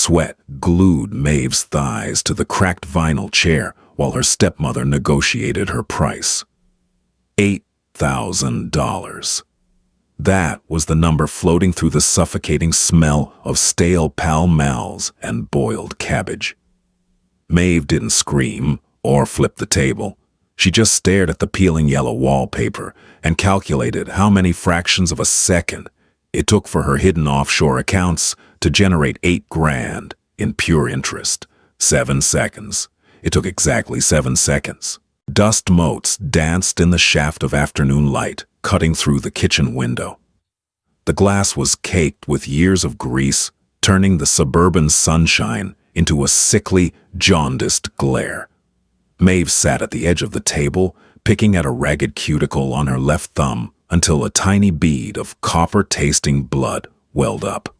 sweat glued Maeve's thighs to the cracked vinyl chair while her stepmother negotiated her price. $8,000. That was the number floating through the suffocating smell of stale Pall Malls and boiled cabbage. Maeve didn't scream or flip the table. She just stared at the peeling yellow wallpaper and calculated how many fractions of a second it took for her hidden offshore accounts to generate $8,000 in pure interest. 7 seconds. It took exactly 7 seconds. Dust motes danced in the shaft of afternoon light, cutting through the kitchen window. The glass was caked with years of grease, turning the suburban sunshine into a sickly, jaundiced glare. Maeve sat at the edge of the table, picking at a ragged cuticle on her left thumb until a tiny bead of copper-tasting blood welled up.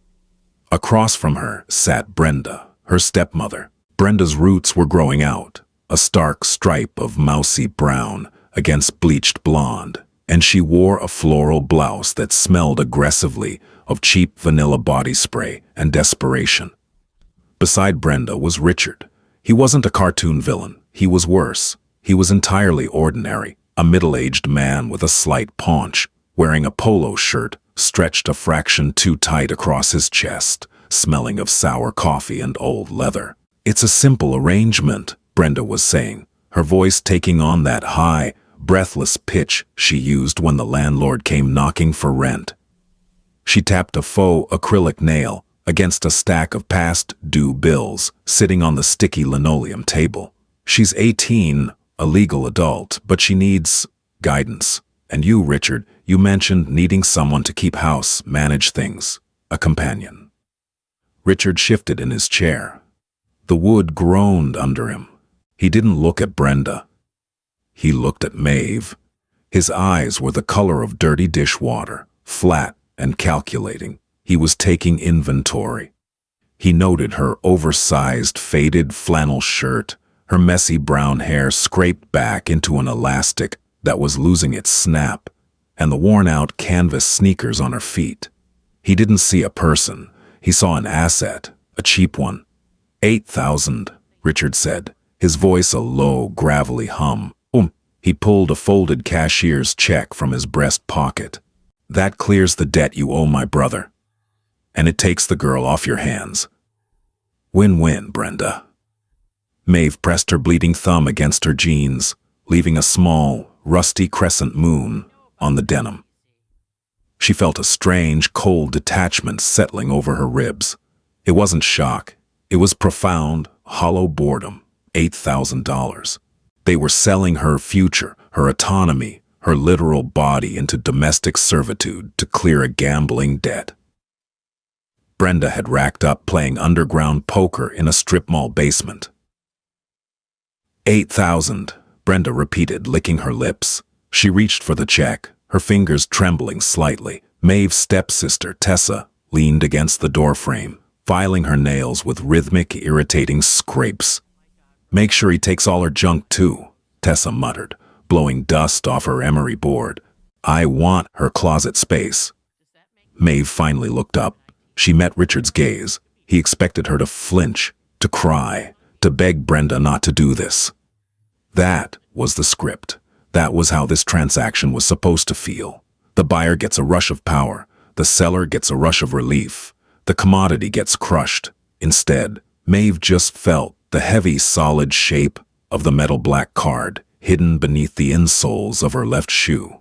Across from her sat Brenda, her stepmother. Brenda's roots were growing out, a stark stripe of mousy brown against bleached blonde, and she wore a floral blouse that smelled aggressively of cheap vanilla body spray and desperation. Beside Brenda was Richard. He wasn't a cartoon villain. He was worse. He was entirely ordinary, a middle-aged man with a slight paunch, wearing a polo shirt stretched a fraction too tight across his chest, smelling of sour coffee and old leather. "It's a simple arrangement," Brenda was saying, her voice taking on that high, breathless pitch she used when the landlord came knocking for rent. She tapped a faux acrylic nail against a stack of past-due bills sitting on the sticky linoleum table. "She's 18, a legal adult, but she needs guidance. And you, Richard, you mentioned needing someone to keep house, manage things, a companion." Richard shifted in his chair. The wood groaned under him. He didn't look at Brenda. He looked at Maeve. His eyes were the color of dirty dishwater, flat and calculating. He was taking inventory. He noted her oversized, faded flannel shirt, her messy brown hair scraped back into an elastic that was losing its snap, and the worn-out canvas sneakers on her feet. He didn't see a person. He saw an asset, a cheap one. $8,000, Richard said, his voice a low, gravelly hum. He pulled a folded cashier's check from his breast pocket. "That clears the debt you owe my brother. And it takes the girl off your hands. Win-win, Brenda." Maeve pressed her bleeding thumb against her jeans, leaving a small, rusty crescent moon on the denim. She felt a strange, cold detachment settling over her ribs. It wasn't shock. It was profound, hollow boredom. $8,000. They were selling her future, her autonomy, her literal body into domestic servitude to clear a gambling debt. Brenda had racked up playing underground poker in a strip mall basement. $8,000, Brenda repeated, licking her lips. She reached for the check, her fingers trembling slightly. Maeve's stepsister, Tessa, leaned against the doorframe, filing her nails with rhythmic, irritating scrapes. "Make sure he takes all her junk, too," Tessa muttered, blowing dust off her emery board. "I want her closet space." Maeve finally looked up. She met Richard's gaze. He expected her to flinch, to cry, to beg Brenda not to do this. That was the script. That was how this transaction was supposed to feel. The buyer gets a rush of power. The seller gets a rush of relief. The commodity gets crushed. Instead, Maeve just felt the heavy, solid shape of the metal black card hidden beneath the insoles of her left shoe.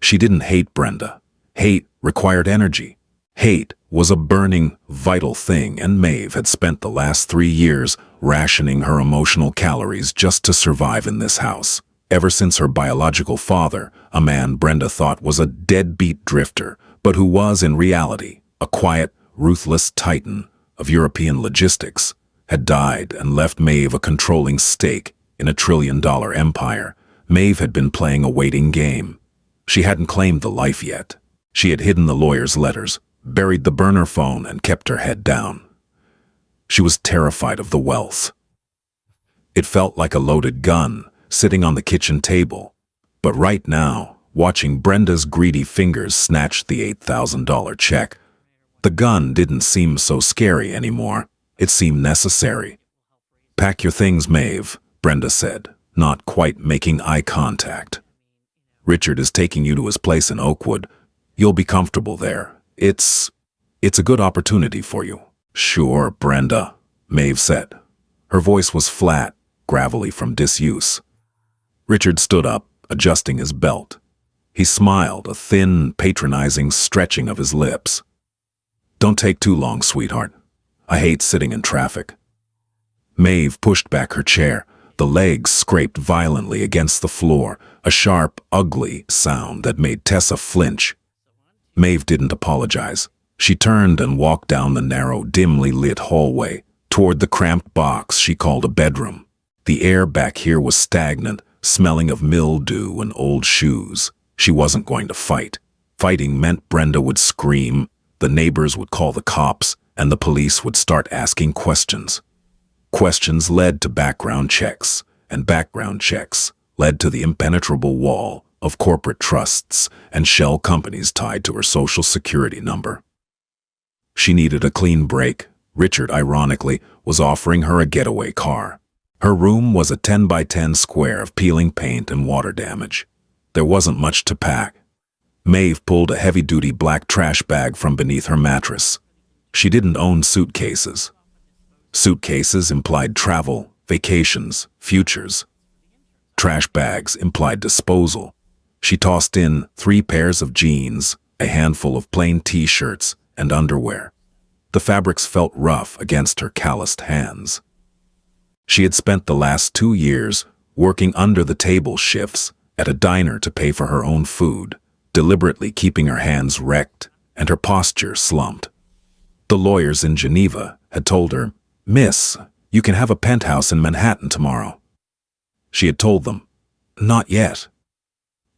She didn't hate Brenda. Hate required energy. Hate was a burning, vital thing, and Maeve had spent the last 3 years rationing her emotional calories just to survive in this house. Ever since her biological father, a man Brenda thought was a deadbeat drifter, but who was in reality a quiet, ruthless titan of European logistics, had died and left Maeve a controlling stake in a $1 trillion empire. Maeve had been playing a waiting game. She hadn't claimed the life yet. She had hidden the lawyer's letters, buried the burner phone, and kept her head down. She was terrified of the wealth. It felt like a loaded gun sitting on the kitchen table. But right now, watching Brenda's greedy fingers snatch the $8,000 check, the gun didn't seem so scary anymore. It seemed necessary. "Pack your things, Maeve," Brenda said, not quite making eye contact. "Richard is taking you to his place in Oakwood. You'll be comfortable there. It's a good opportunity for you." "Sure, Brenda," Maeve said. Her voice was flat, gravelly from disuse. Richard stood up, adjusting his belt. He smiled, a thin, patronizing stretching of his lips. "Don't take too long, sweetheart. I hate sitting in traffic." Maeve pushed back her chair. The legs scraped violently against the floor, a sharp, ugly sound that made Tessa flinch. Maeve didn't apologize. She turned and walked down the narrow, dimly lit hallway, toward the cramped box she called a bedroom. The air back here was stagnant, smelling of mildew and old shoes. She wasn't going to fight. Fighting meant Brenda would scream, the neighbors would call the cops, and the police would start asking questions. Questions led to background checks, and background checks led to the impenetrable wall of corporate trusts and shell companies tied to her social security number. She needed a clean break. Richard, ironically, was offering her a getaway car. Her room was a 10 by 10 square of peeling paint and water damage. There wasn't much to pack. Maeve pulled a heavy-duty black trash bag from beneath her mattress. She didn't own suitcases. Suitcases implied travel, vacations, futures. Trash bags implied disposal. She tossed in 3 pairs of jeans, a handful of plain t-shirts, and underwear. The fabrics felt rough against her calloused hands. She had spent the last 2 years working under-the-table shifts at a diner to pay for her own food, deliberately keeping her hands wrecked and her posture slumped. The lawyers in Geneva had told her, "Miss, you can have a penthouse in Manhattan tomorrow." She had told them, "Not yet."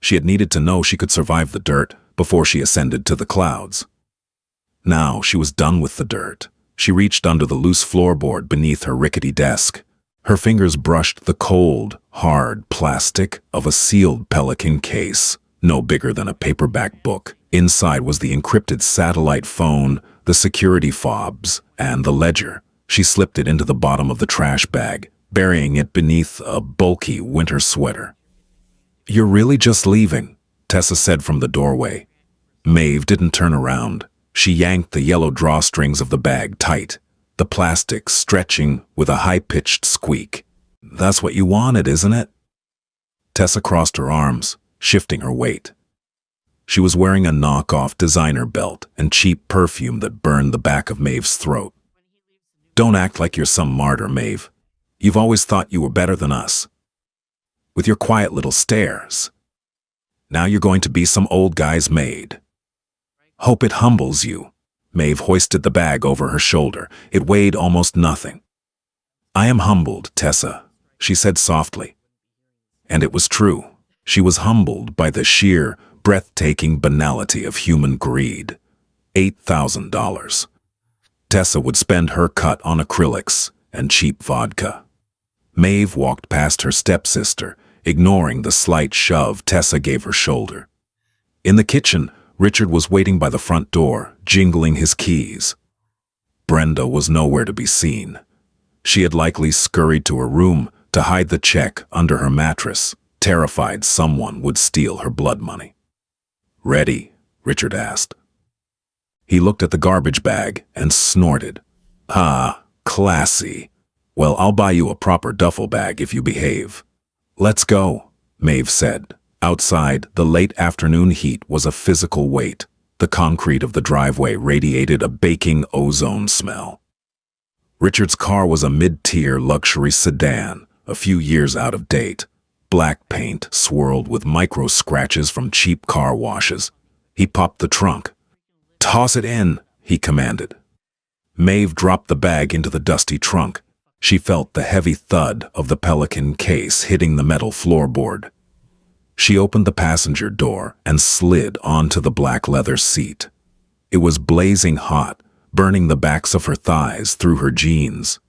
She had needed to know she could survive the dirt before she ascended to the clouds. Now she was done with the dirt. She reached under the loose floorboard beneath her rickety desk. Her fingers brushed the cold, hard plastic of a sealed Pelican case, no bigger than a paperback book. Inside was the encrypted satellite phone, the security fobs, and the ledger. She slipped it into the bottom of the trash bag, burying it beneath a bulky winter sweater. "You're really just leaving," Tessa said from the doorway. Maeve didn't turn around. She yanked the yellow drawstrings of the bag tight, the plastic stretching with a high-pitched squeak. "That's what you wanted, isn't it?" Tessa crossed her arms, shifting her weight. She was wearing a knockoff designer belt and cheap perfume that burned the back of Maeve's throat. "Don't act like you're some martyr, Maeve. You've always thought you were better than us. With your quiet little stares. Now you're going to be some old guy's maid. Hope it humbles you." Maeve hoisted the bag over her shoulder. It weighed almost nothing. "I am humbled, Tessa," she said softly. And it was true. She was humbled by the sheer, breathtaking banality of human greed. $8,000. Tessa would spend her cut on acrylics and cheap vodka. Maeve walked past her stepsister, ignoring the slight shove Tessa gave her shoulder. In the kitchen, Richard was waiting by the front door, jingling his keys. Brenda was nowhere to be seen. She had likely scurried to her room to hide the check under her mattress, terrified someone would steal her blood money. "Ready?" Richard asked. He looked at the garbage bag and snorted. "Ah, classy. Well, I'll buy you a proper duffel bag if you behave." "Let's go," Maeve said. Outside, the late afternoon heat was a physical weight. The concrete of the driveway radiated a baking ozone smell. Richard's car was a mid-tier luxury sedan, a few years out of date. Black paint swirled with micro scratches from cheap car washes. He popped the trunk. "Toss it in," he commanded. Maeve dropped the bag into the dusty trunk. She felt the heavy thud of the Pelican case hitting the metal floorboard. She opened the passenger door and slid onto the black leather seat. It was blazing hot, burning the backs of her thighs through her jeans.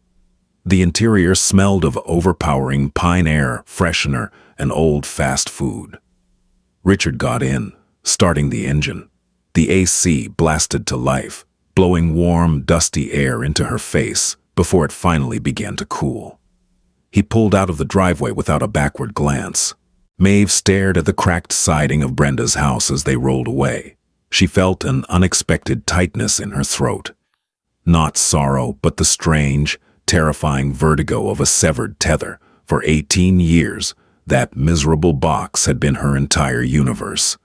The interior smelled of overpowering pine air, freshener, and old fast food. Richard got in, starting the engine. The AC blasted to life, blowing warm, dusty air into her face before it finally began to cool. He pulled out of the driveway without a backward glance. Maeve stared at the cracked siding of Brenda's house as they rolled away. She felt an unexpected tightness in her throat. Not sorrow, but the strange, terrifying vertigo of a severed tether. For 18 years, that miserable box had been her entire universe.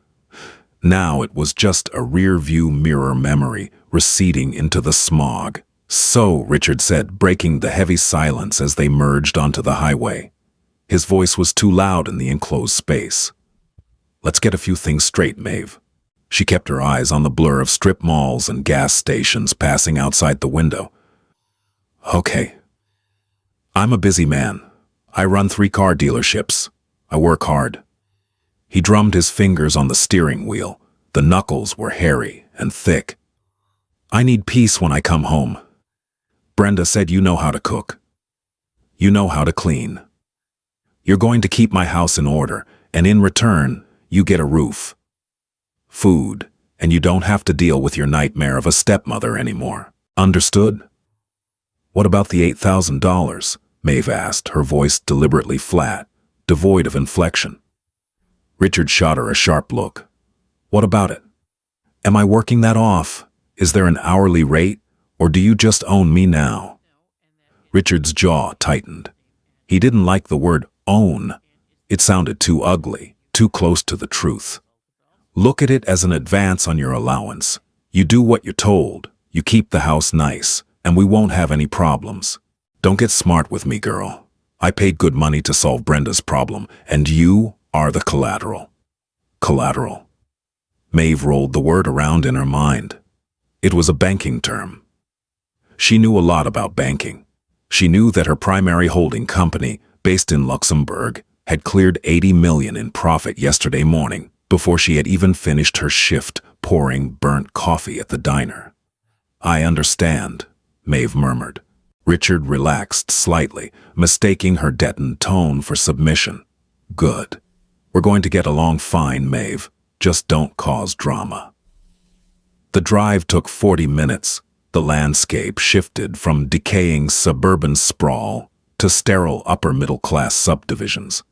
Now it was just a rear-view mirror memory receding into the smog. "So," Richard said, breaking the heavy silence as they merged onto the highway. His voice was too loud in the enclosed space. "Let's get a few things straight, Maeve." She kept her eyes on the blur of strip malls and gas stations passing outside the window. "Okay. I'm a busy man. I run 3 car dealerships. I work hard." He drummed his fingers on the steering wheel. The knuckles were hairy and thick. "I need peace when I come home. Brenda said you know how to cook. You know how to clean. You're going to keep my house in order, and in return, you get a roof, food, and you don't have to deal with your nightmare of a stepmother anymore. Understood?" "What about the $8,000? Maeve asked, her voice deliberately flat, devoid of inflection. Richard shot her a sharp look. "What about it? Am I working that off? Is there an hourly rate, or do you just own me now?" Richard's jaw tightened. He didn't like the word own. It sounded too ugly, too close to the truth. "Look at it as an advance on your allowance. You do what you're told, you keep the house nice, and we won't have any problems. Don't get smart with me, girl. I paid good money to solve Brenda's problem, and you are the collateral." Collateral. Maeve rolled the word around in her mind. It was a banking term. She knew a lot about banking. She knew that her primary holding company, based in Luxembourg, had cleared $80 million in profit yesterday morning, before she had even finished her shift pouring burnt coffee at the diner. "I understand," Maeve murmured. Richard relaxed slightly, mistaking her deadened tone for submission. "Good. We're going to get along fine, Maeve. Just don't cause drama." The drive took 40 minutes. The landscape shifted from decaying suburban sprawl to sterile upper-middle-class subdivisions.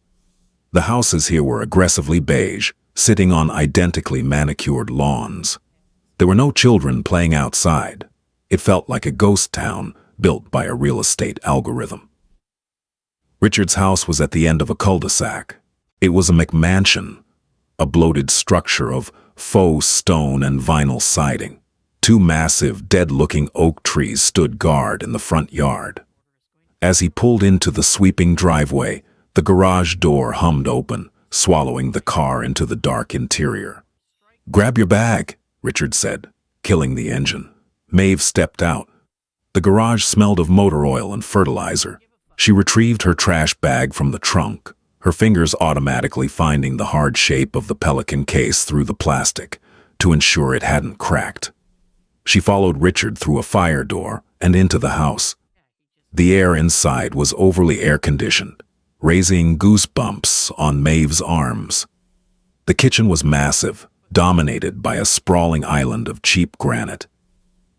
The houses here were aggressively beige, sitting on identically manicured lawns. There were no children playing outside. It felt like a ghost town built by a real estate algorithm. Richard's house was at the end of a cul-de-sac. It was a McMansion, a bloated structure of faux stone and vinyl siding. 2 massive, dead-looking oak trees stood guard in the front yard. As he pulled into the sweeping driveway, the garage door hummed open, swallowing the car into the dark interior. "Grab your bag," Richard said, killing the engine. Maeve stepped out. The garage smelled of motor oil and fertilizer. She retrieved her trash bag from the trunk, her fingers automatically finding the hard shape of the Pelican case through the plastic to ensure it hadn't cracked. She followed Richard through a fire door and into the house. The air inside was overly air-conditioned, raising goosebumps on Maeve's arms. The kitchen was massive, dominated by a sprawling island of cheap granite.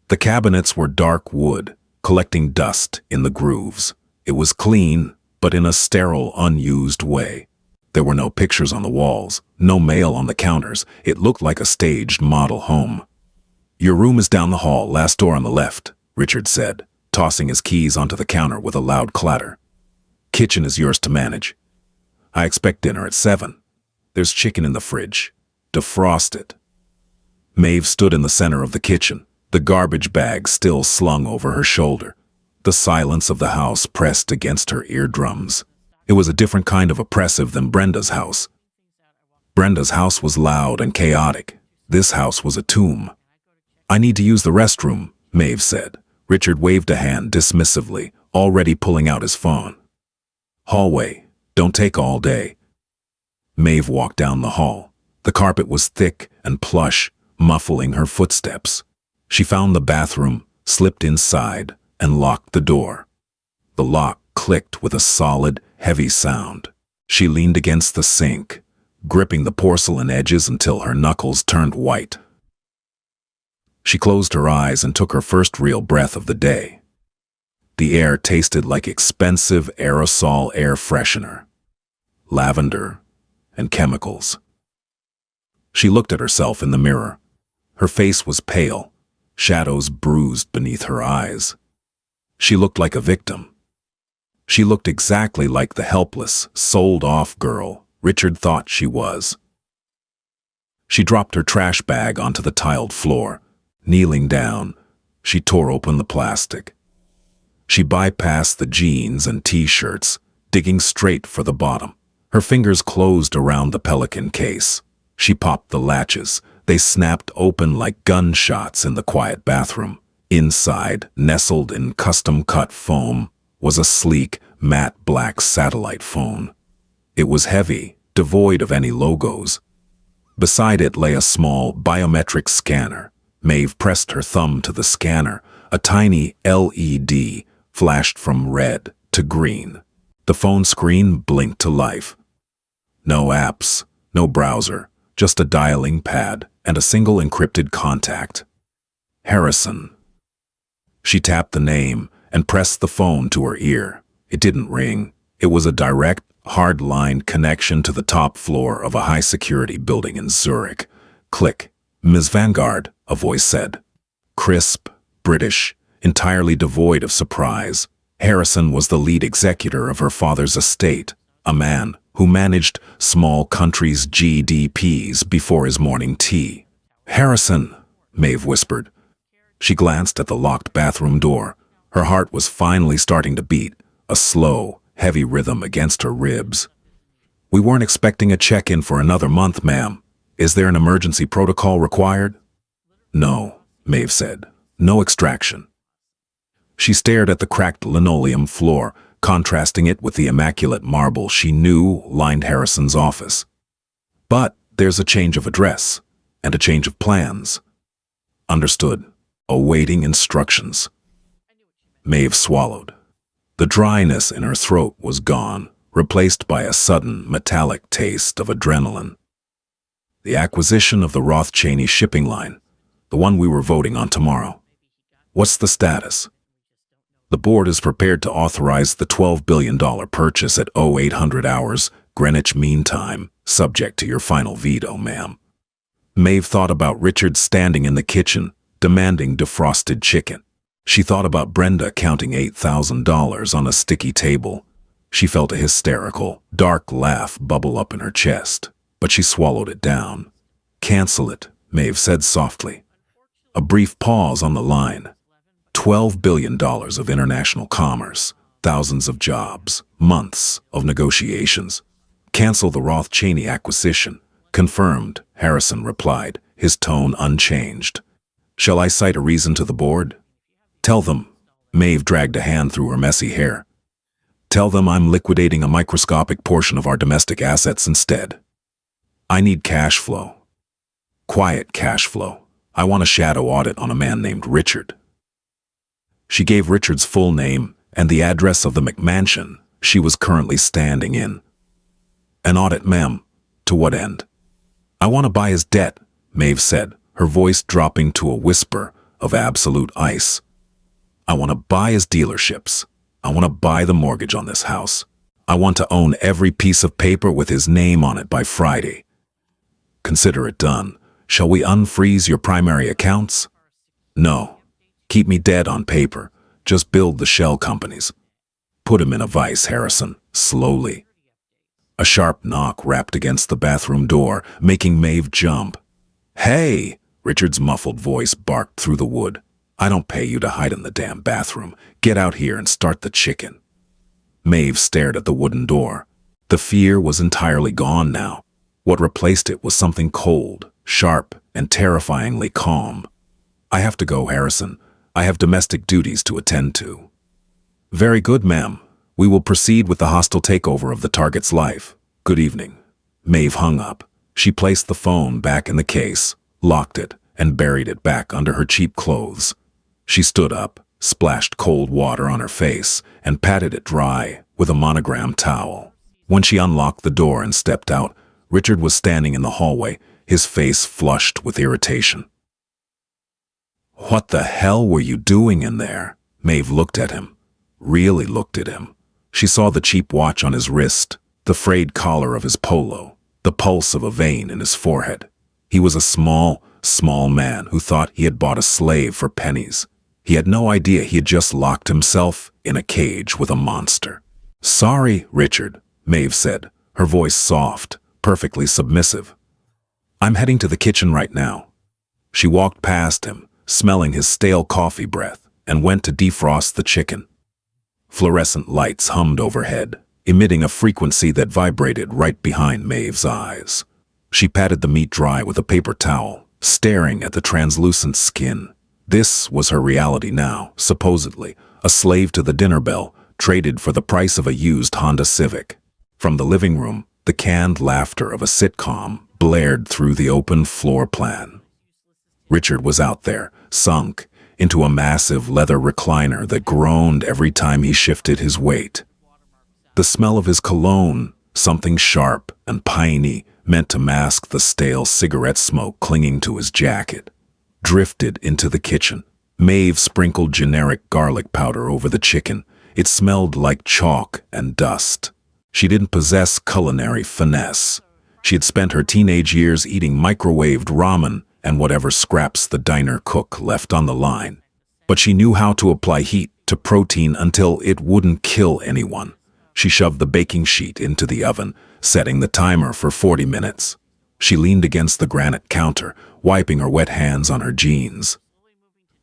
The cabinets were dark wood, collecting dust in the grooves. It was clean, but in a sterile, unused way. There were no pictures on the walls, no mail on the counters. It looked like a staged model home. "Your room is down the hall, last door on the left," Richard said, tossing his keys onto the counter with a loud clatter. "Kitchen is yours to manage. I expect dinner at 7. There's chicken in the fridge. Defrost it." Maeve stood in the center of the kitchen, the garbage bag still slung over her shoulder. The silence of the house pressed against her eardrums. It was a different kind of oppressive than Brenda's house. Brenda's house was loud and chaotic. This house was a tomb. "I need to use the restroom," Maeve said. Richard waved a hand dismissively, already pulling out his phone. "Hallway. Don't take all day." Maeve walked down the hall. The carpet was thick and plush, muffling her footsteps. She found the bathroom, slipped inside, and locked the door. The lock clicked with a solid, heavy sound. She leaned against the sink, gripping the porcelain edges until her knuckles turned white. She closed her eyes and took her first real breath of the day. The air tasted like expensive aerosol air freshener, lavender, and chemicals. She looked at herself in the mirror. Her face was pale, shadows bruised beneath her eyes. She looked like a victim. She looked exactly like the helpless, sold-off girl Richard thought she was. She dropped her trash bag onto the tiled floor. Kneeling down, she tore open the plastic. She bypassed the jeans and t-shirts, digging straight for the bottom. Her fingers closed around the Pelican case. She popped the latches. They snapped open like gunshots in the quiet bathroom. Inside, nestled in custom-cut foam, was a sleek, matte black satellite phone. It was heavy, devoid of any logos. Beside it lay a small biometric scanner. Maeve pressed her thumb to the scanner. A tiny LED flashed from red to green. The phone screen blinked to life. No apps, no browser, just a dialing pad and a single encrypted contact. Harrison. She tapped the name and pressed the phone to her ear. It didn't ring. It was a direct, hard-lined connection to the top floor of a high-security building in Zurich. Click. Ms. Vanguard, a voice said. Crisp, British, entirely devoid of surprise. Harrison was the lead executor of her father's estate, a man who managed small countries' GDPs before his morning tea. Harrison, Maeve whispered. She glanced at the locked bathroom door. Her heart was finally starting to beat, a slow, heavy rhythm against her ribs. We weren't expecting a check-in for another month, ma'am. Is there an emergency protocol required? No, Maeve said. No extraction. She stared at the cracked linoleum floor, contrasting it with the immaculate marble she knew lined Harrison's office. But there's a change of address, and a change of plans. Understood. Awaiting instructions. Maeve swallowed. The dryness in her throat was gone, replaced by a sudden metallic taste of adrenaline. The acquisition of the Roth-Cheney shipping line, the one we were voting on tomorrow. What's the status? The board is prepared to authorize the $12 billion purchase at 0800 hours, Greenwich Mean Time, subject to your final veto, ma'am. Maeve thought about Richard standing in the kitchen, demanding defrosted chicken. She thought about Brenda counting $8,000 on a sticky table. She felt a hysterical, dark laugh bubble up in her chest, but she swallowed it down. Cancel it, Maeve said softly. A brief pause on the line. $12 billion of international commerce, thousands of jobs, months of negotiations. Cancel the Roth-Cheney acquisition. Confirmed, Harrison replied, his tone unchanged. Shall I cite a reason to the board? Tell them. Maeve dragged a hand through her messy hair. Tell them I'm liquidating a microscopic portion of our domestic assets instead. I need cash flow. Quiet cash flow. I want a shadow audit on a man named Richard. She gave Richard's full name and the address of the McMansion she was currently standing in. An audit, ma'am. To what end? I want to buy his debt, Maeve said, her voice dropping to a whisper of absolute ice. I want to buy his dealerships. I want to buy the mortgage on this house. I want to own every piece of paper with his name on it by Friday. Consider it done. Shall we unfreeze your primary accounts? No. Keep me dead on paper. Just build the shell companies. Put him in a vice, Harrison, slowly. A sharp knock rapped against the bathroom door, making Maeve jump. Hey! Richard's muffled voice barked through the wood. I don't pay you to hide in the damn bathroom. Get out here and start the chicken. Maeve stared at the wooden door. The fear was entirely gone now. What replaced it was something cold, sharp, and terrifyingly calm. I have to go, Harrison. I have domestic duties to attend to. Very good, ma'am. We will proceed with the hostile takeover of the target's life. Good evening. Maeve hung up. She placed the phone back in the case, locked it, and buried it back under her cheap clothes. She stood up, splashed cold water on her face, and patted it dry with a monogram towel. When she unlocked the door and stepped out, Richard was standing in the hallway, his face flushed with irritation. What the hell were you doing in there? Maeve looked at him. really looked at him. She saw the cheap watch on his wrist, the frayed collar of his polo, the pulse of a vein in his forehead. He was a small man who thought he had bought a slave for pennies. He had no idea he had just locked himself in a cage with a monster. "Sorry, Richard," Maeve said, her voice soft, perfectly submissive. "I'm heading to the kitchen right now." She walked past him, smelling his stale coffee breath, and went to defrost the chicken. Fluorescent lights hummed overhead, emitting a frequency that vibrated right behind Maeve's eyes. She patted the meat dry with a paper towel, staring at the translucent skin. This was her reality now, supposedly, a slave to the dinner bell, traded for the price of a used Honda Civic. From the living room, the canned laughter of a sitcom blared through the open floor plan. Richard was out there, sunk into a massive leather recliner that groaned every time he shifted his weight. The smell of his cologne, something sharp and piney, meant to mask the stale cigarette smoke clinging to his jacket, drifted into the kitchen. Maeve sprinkled generic garlic powder over the chicken. It smelled like chalk and dust. She didn't possess culinary finesse. She had spent her teenage years eating microwaved ramen and whatever scraps the diner cook left on the line. But she knew how to apply heat to protein until it wouldn't kill anyone. She shoved the baking sheet into the oven, setting the timer for 40 minutes. She leaned against the granite counter, wiping her wet hands on her jeans.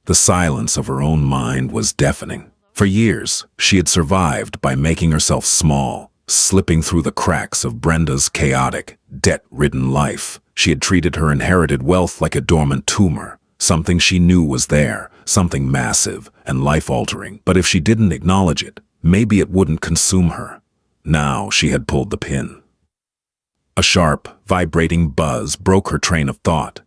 The silence of her own mind was deafening. For years, she had survived by making herself small, slipping through the cracks of Brenda's chaotic, debt-ridden life. She had treated her inherited wealth like a dormant tumor, something she knew was there, something massive and life-altering. But if she didn't acknowledge it, maybe it wouldn't consume her. Now she had pulled the pin. A sharp, vibrating buzz broke her train of thought.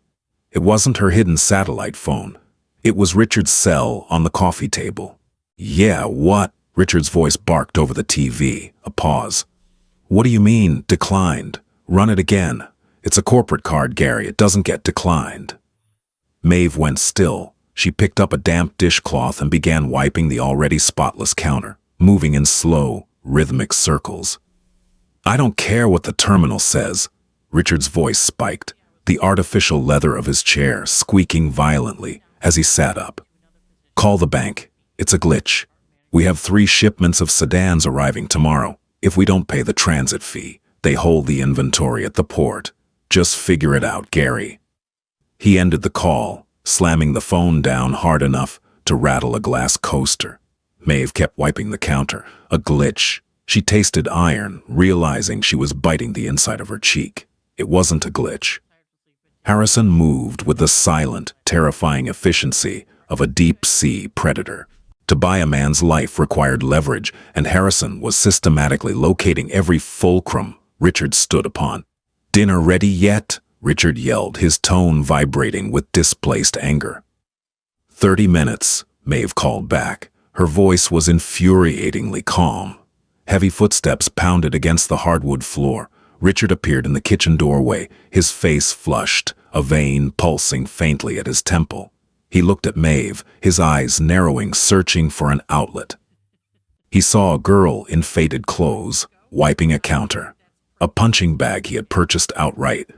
It wasn't her hidden satellite phone. It was Richard's cell on the coffee table. "Yeah, what?" Richard's voice barked over the TV. A pause. "What do you mean, declined? Run it again. It's a corporate card, Gary. It doesn't get declined." Maeve went still. She picked up a damp dishcloth and began wiping the already spotless counter, moving in slow, rhythmic circles. "I don't care what the terminal says." Richard's voice spiked, the artificial leather of his chair squeaking violently as he sat up. "Call the bank. It's a glitch. We have 3 shipments of sedans arriving tomorrow. If we don't pay the transit fee, they hold the inventory at the port. Just figure it out, Gary." He ended the call, slamming the phone down hard enough to rattle a glass coaster. Maeve kept wiping the counter. A glitch. She tasted iron, realizing she was biting the inside of her cheek. It wasn't a glitch. Harrison moved with the silent, terrifying efficiency of a deep-sea predator. To buy a man's life required leverage, and Harrison was systematically locating every fulcrum Richard stood upon. "Dinner ready yet?" Richard yelled, his tone vibrating with displaced anger. 30 minutes, Maeve called back. Her voice was infuriatingly calm. Heavy footsteps pounded against the hardwood floor. Richard appeared in the kitchen doorway, his face flushed, a vein pulsing faintly at his temple. He looked at Maeve, his eyes narrowing, searching for an outlet. He saw a girl in faded clothes, wiping a counter, a punching bag he had purchased outright.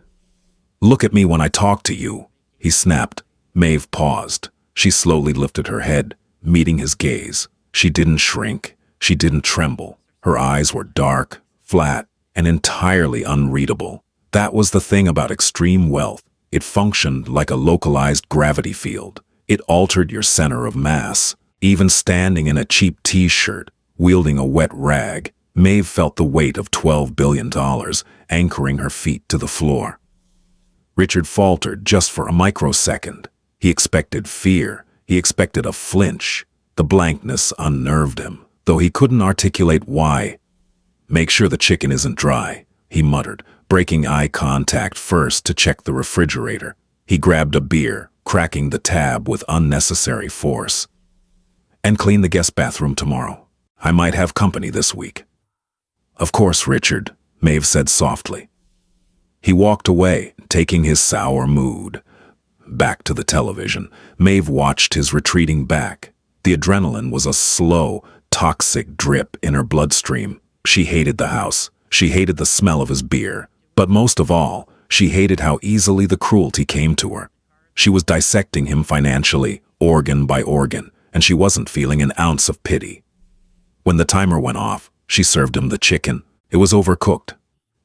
"Look at me when I talk to you," he snapped. Maeve paused. She slowly lifted her head, meeting his gaze. She didn't shrink. She didn't tremble. Her eyes were dark, flat, and entirely unreadable. That was the thing about extreme wealth. It functioned like a localized gravity field. It altered your center of mass. Even standing in a cheap t-shirt, wielding a wet rag, Maeve felt the weight of $12 billion anchoring her feet to the floor. Richard faltered just for a microsecond. He expected fear. He expected a flinch. The blankness unnerved him, though he couldn't articulate why. "Make sure the chicken isn't dry," he muttered, breaking eye contact first to check the refrigerator. He grabbed a beer, cracking the tab with unnecessary force. "And clean the guest bathroom tomorrow. I might have company this week." "Of course, Richard," Maeve said softly. He walked away, taking his sour mood. Back to the television, Maeve watched his retreating back. The adrenaline was a slow, toxic drip in her bloodstream. She hated the house. She hated the smell of his beer. But most of all, she hated how easily the cruelty came to her. She was dissecting him financially, organ by organ, and she wasn't feeling an ounce of pity. When the timer went off, she served him the chicken. It was overcooked.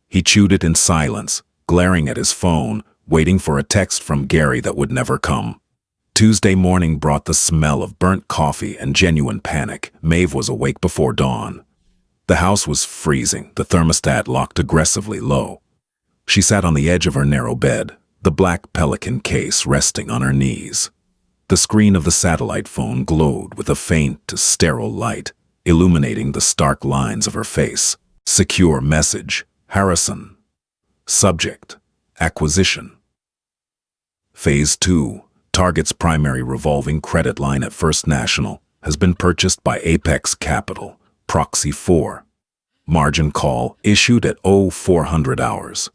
He chewed it in silence, glaring at his phone, waiting for a text from Gary that would never come. Tuesday morning brought the smell of burnt coffee and genuine panic. Maeve was awake before dawn. The house was freezing, the thermostat locked aggressively low. She sat on the edge of her narrow bed, the black Pelican case resting on her knees. The screen of the satellite phone glowed with a faint, sterile light, illuminating the stark lines of her face. Secure message. Harrison. Subject. Acquisition. Phase 2. Target's primary revolving credit line at First National has been purchased by Apex Capital, Proxy 4. Margin call issued at 0400 hours.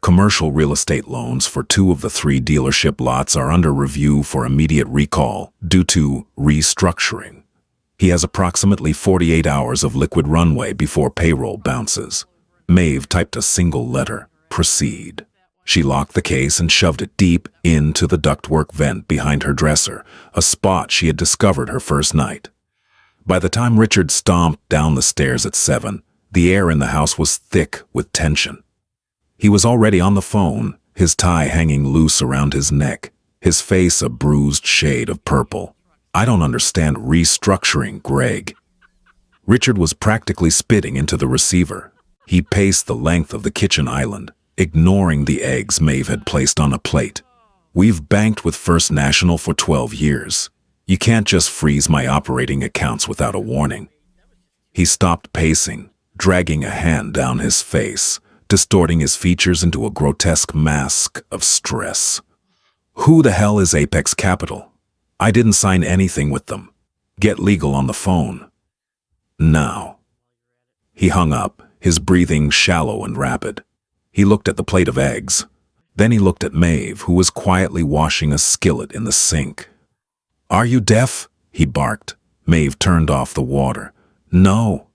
Commercial real estate loans for 2 of the 3 dealership lots are under review for immediate recall due to restructuring. He has approximately 48 hours of liquid runway before payroll bounces. Maeve typed a single letter, proceed. She locked the case and shoved it deep into the ductwork vent behind her dresser, a spot she had discovered her first night. By the time Richard stomped down the stairs at 7, the air in the house was thick with tension. He was already on the phone, his tie hanging loose around his neck, his face a bruised shade of purple. I don't understand restructuring, Greg. Richard was practically spitting into the receiver. He paced the length of the kitchen island, ignoring the eggs Maeve had placed on a plate. We've banked with First National for 12 years. You can't just freeze my operating accounts without a warning. He stopped pacing, dragging a hand down his face, distorting his features into a grotesque mask of stress. Who the hell is Apex Capital? I didn't sign anything with them. Get legal on the phone. Now. He hung up, his breathing shallow and rapid. He looked at the plate of eggs. Then he looked at Maeve, who was quietly washing a skillet in the sink. Are you deaf? He barked. Maeve turned off the water. No.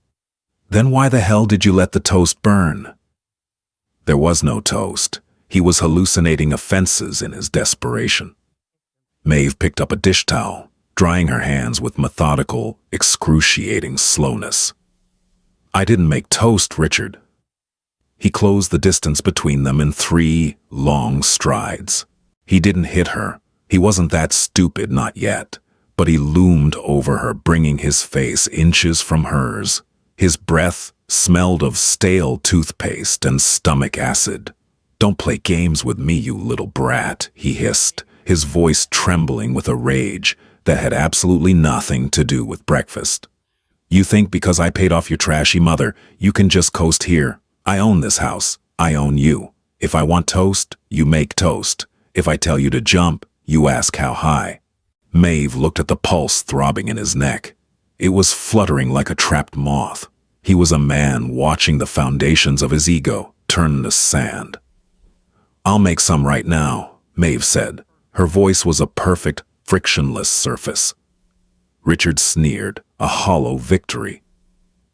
Then why the hell did you let the toast burn? There was no toast. He was hallucinating offenses in his desperation. Maeve picked up a dish towel, drying her hands with methodical, excruciating slowness. I didn't make toast, Richard. He closed the distance between them in 3 long strides. He didn't hit her. He wasn't that stupid, not yet. But he loomed over her, bringing his face inches from hers. His breath smelled of stale toothpaste and stomach acid. Don't play games with me, you little brat, he hissed, his voice trembling with a rage that had absolutely nothing to do with breakfast. You think because I paid off your trashy mother, you can just coast here? I own this house. I own you. If I want toast, you make toast. If I tell you to jump, you ask how high. Maeve looked at the pulse throbbing in his neck. It was fluttering like a trapped moth. He was a man watching the foundations of his ego turn to sand. I'll make some right now, Maeve said. Her voice was a perfect, frictionless surface. Richard sneered, a hollow victory.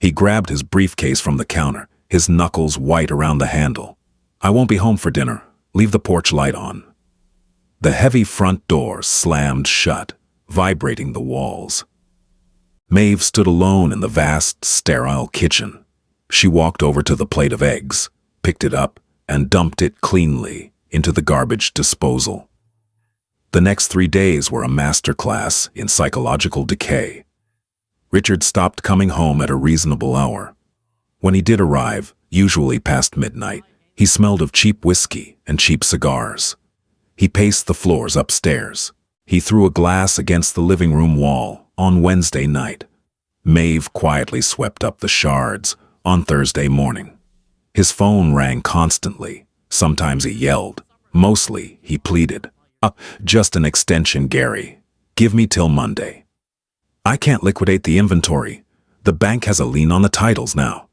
He grabbed his briefcase from the counter, his knuckles white around the handle. I won't be home for dinner. Leave the porch light on. The heavy front door slammed shut, vibrating the walls. Maeve stood alone in the vast, sterile kitchen. She walked over to the plate of eggs, picked it up, and dumped it cleanly into the garbage disposal. The next 3 days were a masterclass in psychological decay. Richard stopped coming home at a reasonable hour. When he did arrive, usually past midnight, he smelled of cheap whiskey and cheap cigars. He paced the floors upstairs. He threw a glass against the living room wall on Wednesday night. Maeve quietly swept up the shards on Thursday morning. His phone rang constantly. Sometimes he yelled. Mostly, he pleaded. Just an extension, Gary. Give me till Monday. I can't liquidate the inventory. The bank has a lien on the titles now.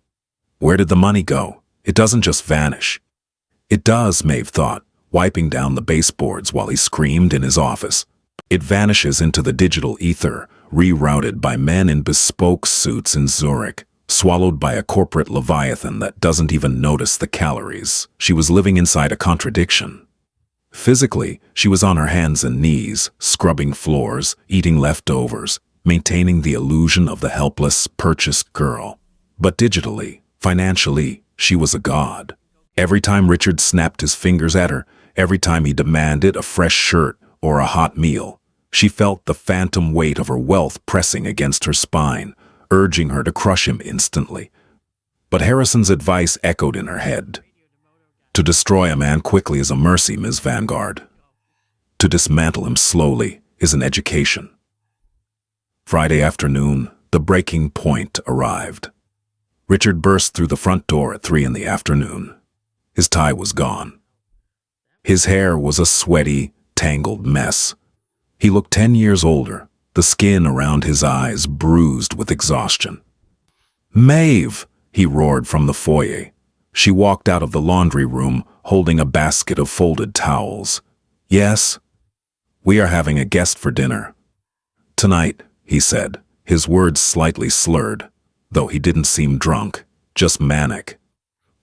Where did the money go? It doesn't just vanish. It does, Maeve thought, wiping down the baseboards while he screamed in his office. It vanishes into the digital ether, rerouted by men in bespoke suits in Zurich, swallowed by a corporate leviathan that doesn't even notice the calories. She was living inside a contradiction. Physically, she was on her hands and knees, scrubbing floors, eating leftovers, maintaining the illusion of the helpless, purchased girl. But digitally, financially, she was a god. Every time Richard snapped his fingers at her, every time he demanded a fresh shirt or a hot meal, she felt the phantom weight of her wealth pressing against her spine, urging her to crush him instantly. But Harrison's advice echoed in her head. To destroy a man quickly is a mercy, Ms. Vanguard. To dismantle him slowly is an education. Friday afternoon, the breaking point arrived. Richard burst through the front door at 3 in the afternoon. His tie was gone. His hair was a sweaty, tangled mess. He looked 10 years older, the skin around his eyes bruised with exhaustion. "Maeve!" he roared from the foyer. She walked out of the laundry room, holding a basket of folded towels. "Yes? We are having a guest for dinner." "Tonight," he said, his words slightly slurred, though he didn't seem drunk, just manic.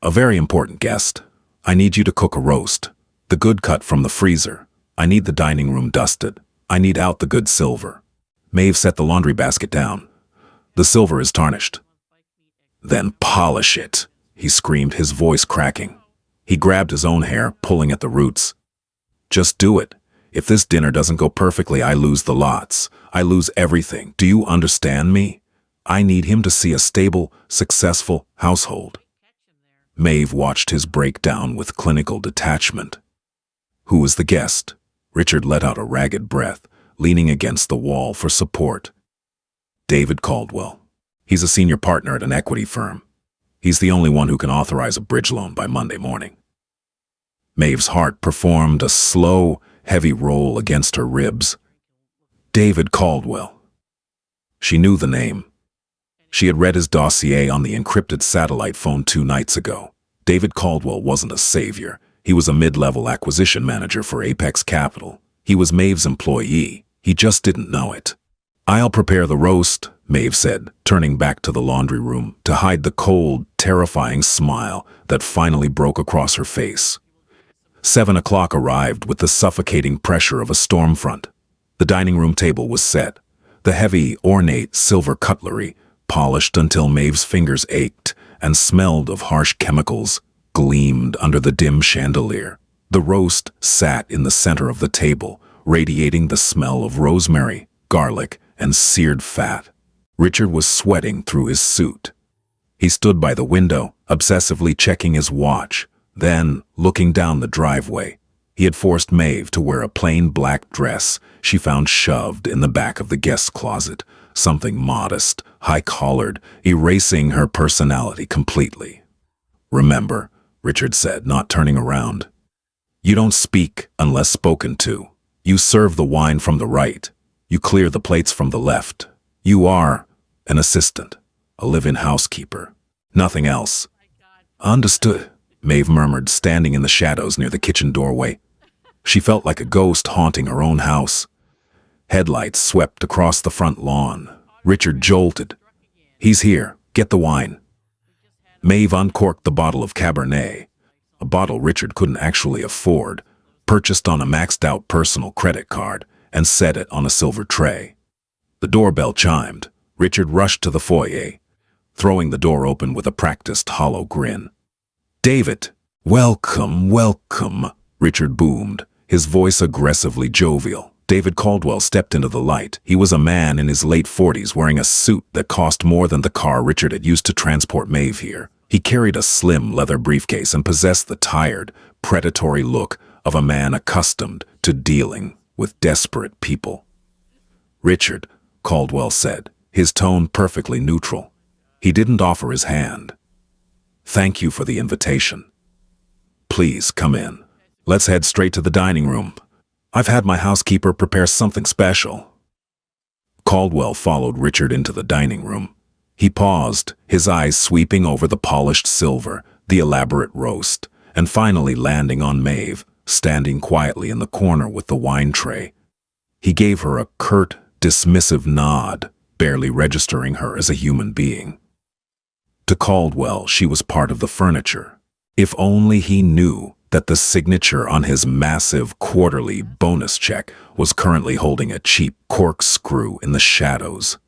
"A very important guest. I need you to cook a roast. The good cut from the freezer. I need the dining room dusted. I need out the good silver." Maeve set the laundry basket down. "The silver is tarnished." "Then polish it," he screamed, his voice cracking. He grabbed his own hair, pulling at the roots. "Just do it. If this dinner doesn't go perfectly, I lose the lots. I lose everything. Do you understand me? I need him to see a stable, successful household." Maeve watched his breakdown with clinical detachment. "Who is the guest?" Richard let out a ragged breath, leaning against the wall for support. "David Caldwell. He's a senior partner at an equity firm. He's the only one who can authorize a bridge loan by Monday morning." Maeve's heart performed a slow, heavy roll against her ribs. David Caldwell. She knew the name. She had read his dossier on the encrypted satellite phone 2 nights ago. David Caldwell wasn't a savior. He was a mid-level acquisition manager for Apex Capital. He was Maeve's employee. He just didn't know it. "I'll prepare the roast," Maeve said, turning back to the laundry room to hide the cold, terrifying smile that finally broke across her face. 7 o'clock arrived with the suffocating pressure of a storm front. The dining room table was set. The heavy, ornate silver cutlery, polished until Maeve's fingers ached and smelled of harsh chemicals, gleamed under the dim chandelier. The roast sat in the center of the table, radiating the smell of rosemary, garlic, and seared fat. Richard was sweating through his suit. He stood by the window, obsessively checking his watch, then looking down the driveway. He had forced Maeve to wear a plain black dress she found shoved in the back of the guest closet, something modest, high-collared, erasing her personality completely. "Remember," Richard said, not turning around, "you don't speak unless spoken to. You serve the wine from the right. You clear the plates from the left. You are an assistant, a live-in housekeeper. Nothing else." "Understood," Maeve murmured, standing in the shadows near the kitchen doorway. She felt like a ghost haunting her own house. Headlights swept across the front lawn. Richard jolted. "He's here. Get the wine." Maeve uncorked the bottle of Cabernet, a bottle Richard couldn't actually afford, purchased on a maxed-out personal credit card, and set it on a silver tray. The doorbell chimed. Richard rushed to the foyer, throwing the door open with a practiced hollow grin. "David!" "Welcome, welcome," Richard boomed, his voice aggressively jovial. David Caldwell stepped into the light. He was a man in his late 40s wearing a suit that cost more than the car Richard had used to transport Maeve here. He carried a slim leather briefcase and possessed the tired, predatory look of a man accustomed to dealing with desperate people. "Richard," Caldwell said, his tone perfectly neutral. He didn't offer his hand. "Thank you for the invitation. Please come in. Let's head straight to the dining room. I've had my housekeeper prepare something special." Caldwell followed Richard into the dining room. He paused, his eyes sweeping over the polished silver, the elaborate roast, and finally landing on Maeve, standing quietly in the corner with the wine tray. He gave her a curt, dismissive nod, barely registering her as a human being. To Caldwell, she was part of the furniture. If only he knew that the signature on his massive quarterly bonus check was currently holding a cheap corkscrew in the shadows.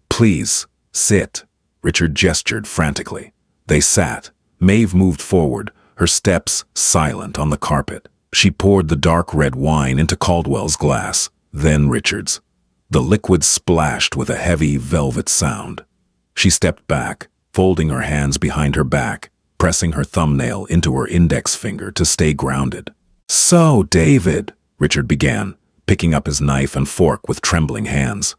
"Please, sit," Richard gestured frantically. They sat. Maeve moved forward, her steps silent on the carpet. She poured the dark red wine into Caldwell's glass, then Richard's. The liquid splashed with a heavy velvet sound. She stepped back, folding her hands behind her back, pressing her thumbnail into her index finger to stay grounded. "So, David," Richard began, picking up his knife and fork with trembling hands.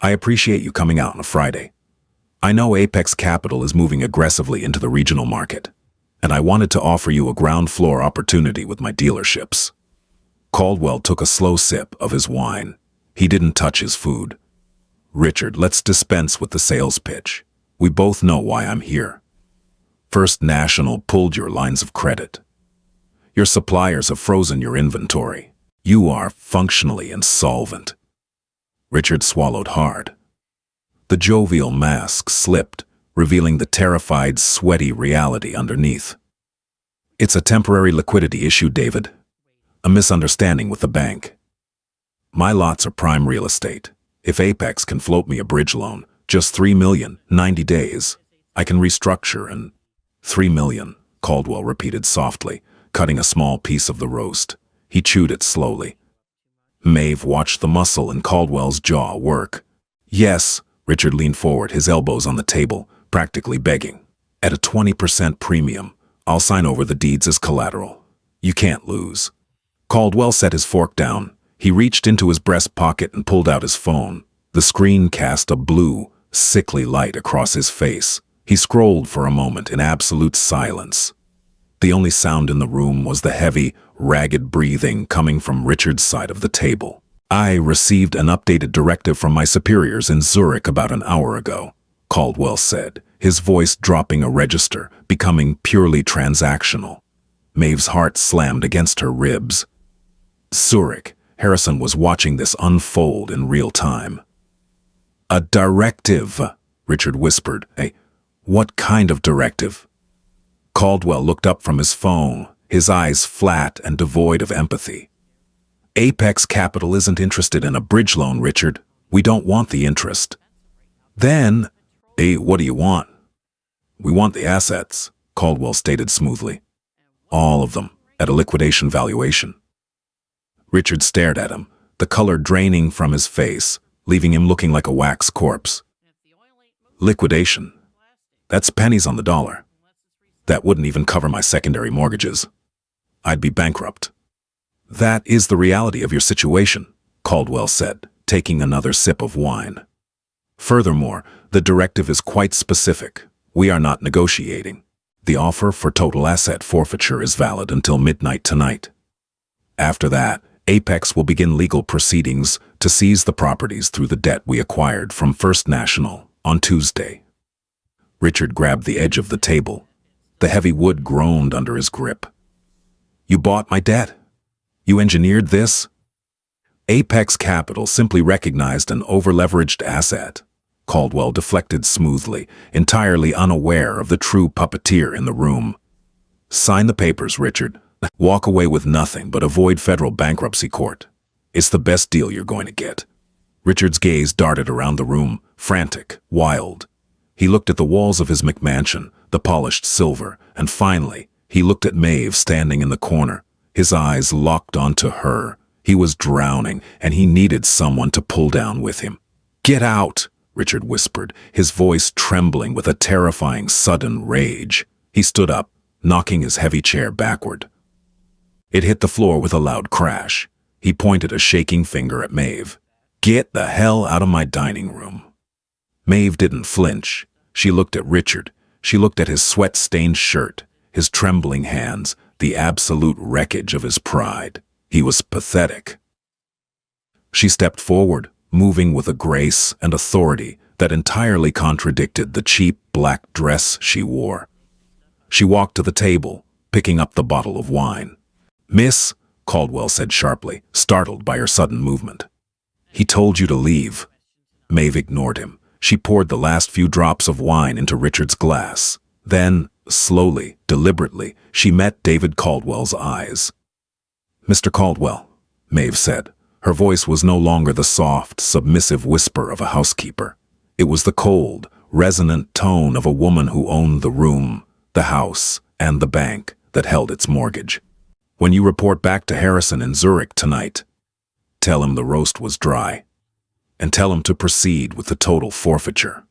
"I appreciate you coming out on a Friday. I know Apex Capital is moving aggressively into the regional market, and I wanted to offer you a ground floor opportunity with my dealerships." Caldwell took a slow sip of his wine. He didn't touch his food. "Richard, let's dispense with the sales pitch. We both know why I'm here. First National pulled your lines of credit. Your suppliers have frozen your inventory. You are functionally insolvent." Richard swallowed hard. The jovial mask slipped, revealing the terrified, sweaty reality underneath. "It's a temporary liquidity issue, David. A misunderstanding with the bank. My lots are prime real estate. If Apex can float me a bridge loan, just $3 million, 90 days, I can restructure and—" "$3 million," Caldwell repeated softly, cutting a small piece of the roast. He chewed it slowly. Maeve watched the muscle in Caldwell's jaw work. "Yes," Richard leaned forward, his elbows on the table, practically begging. "At a 20% premium, I'll sign over the deeds as collateral. You can't lose." Caldwell set his fork down. He reached into his breast pocket and pulled out his phone. The screen cast a blue, sickly light across his face. He scrolled for a moment in absolute silence. The only sound in the room was the heavy, ragged breathing coming from Richard's side of the table. "I received an updated directive from my superiors in Zurich about an hour ago," Caldwell said, his voice dropping a register, becoming purely transactional. Maeve's heart slammed against her ribs. Zurich. Harrison was watching this unfold in real time. "A directive," Richard whispered. What kind of directive?" Caldwell looked up from his phone, his eyes flat and devoid of empathy. "Apex Capital isn't interested in a bridge loan, Richard. We don't want the interest." "Then, what do you want?" "We want the assets," Caldwell stated smoothly. "All of them, at a liquidation valuation." Richard stared at him, the color draining from his face, leaving him looking like a wax corpse. "Liquidation? That's pennies on the dollar. That wouldn't even cover my secondary mortgages. I'd be bankrupt." "That is the reality of your situation," Caldwell said, taking another sip of wine. "Furthermore, the directive is quite specific. We are not negotiating. The offer for total asset forfeiture is valid until midnight tonight. After that, Apex will begin legal proceedings to seize the properties through the debt we acquired from First National on Tuesday." Richard grabbed the edge of the table. The heavy wood groaned under his grip. "You bought my debt? You engineered this?" "Apex Capital simply recognized an over-leveraged asset," Caldwell deflected smoothly, entirely unaware of the true puppeteer in the room. "Sign the papers, Richard. Walk away with nothing but avoid federal bankruptcy court. It's the best deal you're going to get." Richard's gaze darted around the room, frantic, wild. He looked at the walls of his McMansion, the polished silver, and finally, he looked at Maeve standing in the corner, his eyes locked onto her. He was drowning, and he needed someone to pull down with him. "Get out!" Richard whispered, his voice trembling with a terrifying sudden rage. He stood up, knocking his heavy chair backward. It hit the floor with a loud crash. He pointed a shaking finger at Maeve. "Get the hell out of my dining room." Maeve didn't flinch. She looked at Richard. She looked at his sweat-stained shirt, his trembling hands, the absolute wreckage of his pride. He was pathetic. She stepped forward, moving with a grace and authority that entirely contradicted the cheap black dress she wore. She walked to the table, picking up the bottle of wine. "Miss," Caldwell said sharply, startled by her sudden movement. He told you to leave. Maeve ignored him. She poured the last few drops of wine into Richard's glass. Then, slowly, deliberately, she met David Caldwell's eyes. "Mr. Caldwell," Maeve said. Her voice was no longer the soft, submissive whisper of a housekeeper. It was the cold, resonant tone of a woman who owned the room, the house, and the bank that held its mortgage. "When you report back to Harrison in Zurich tonight, tell him the roast was dry. And tell him to proceed with the total forfeiture."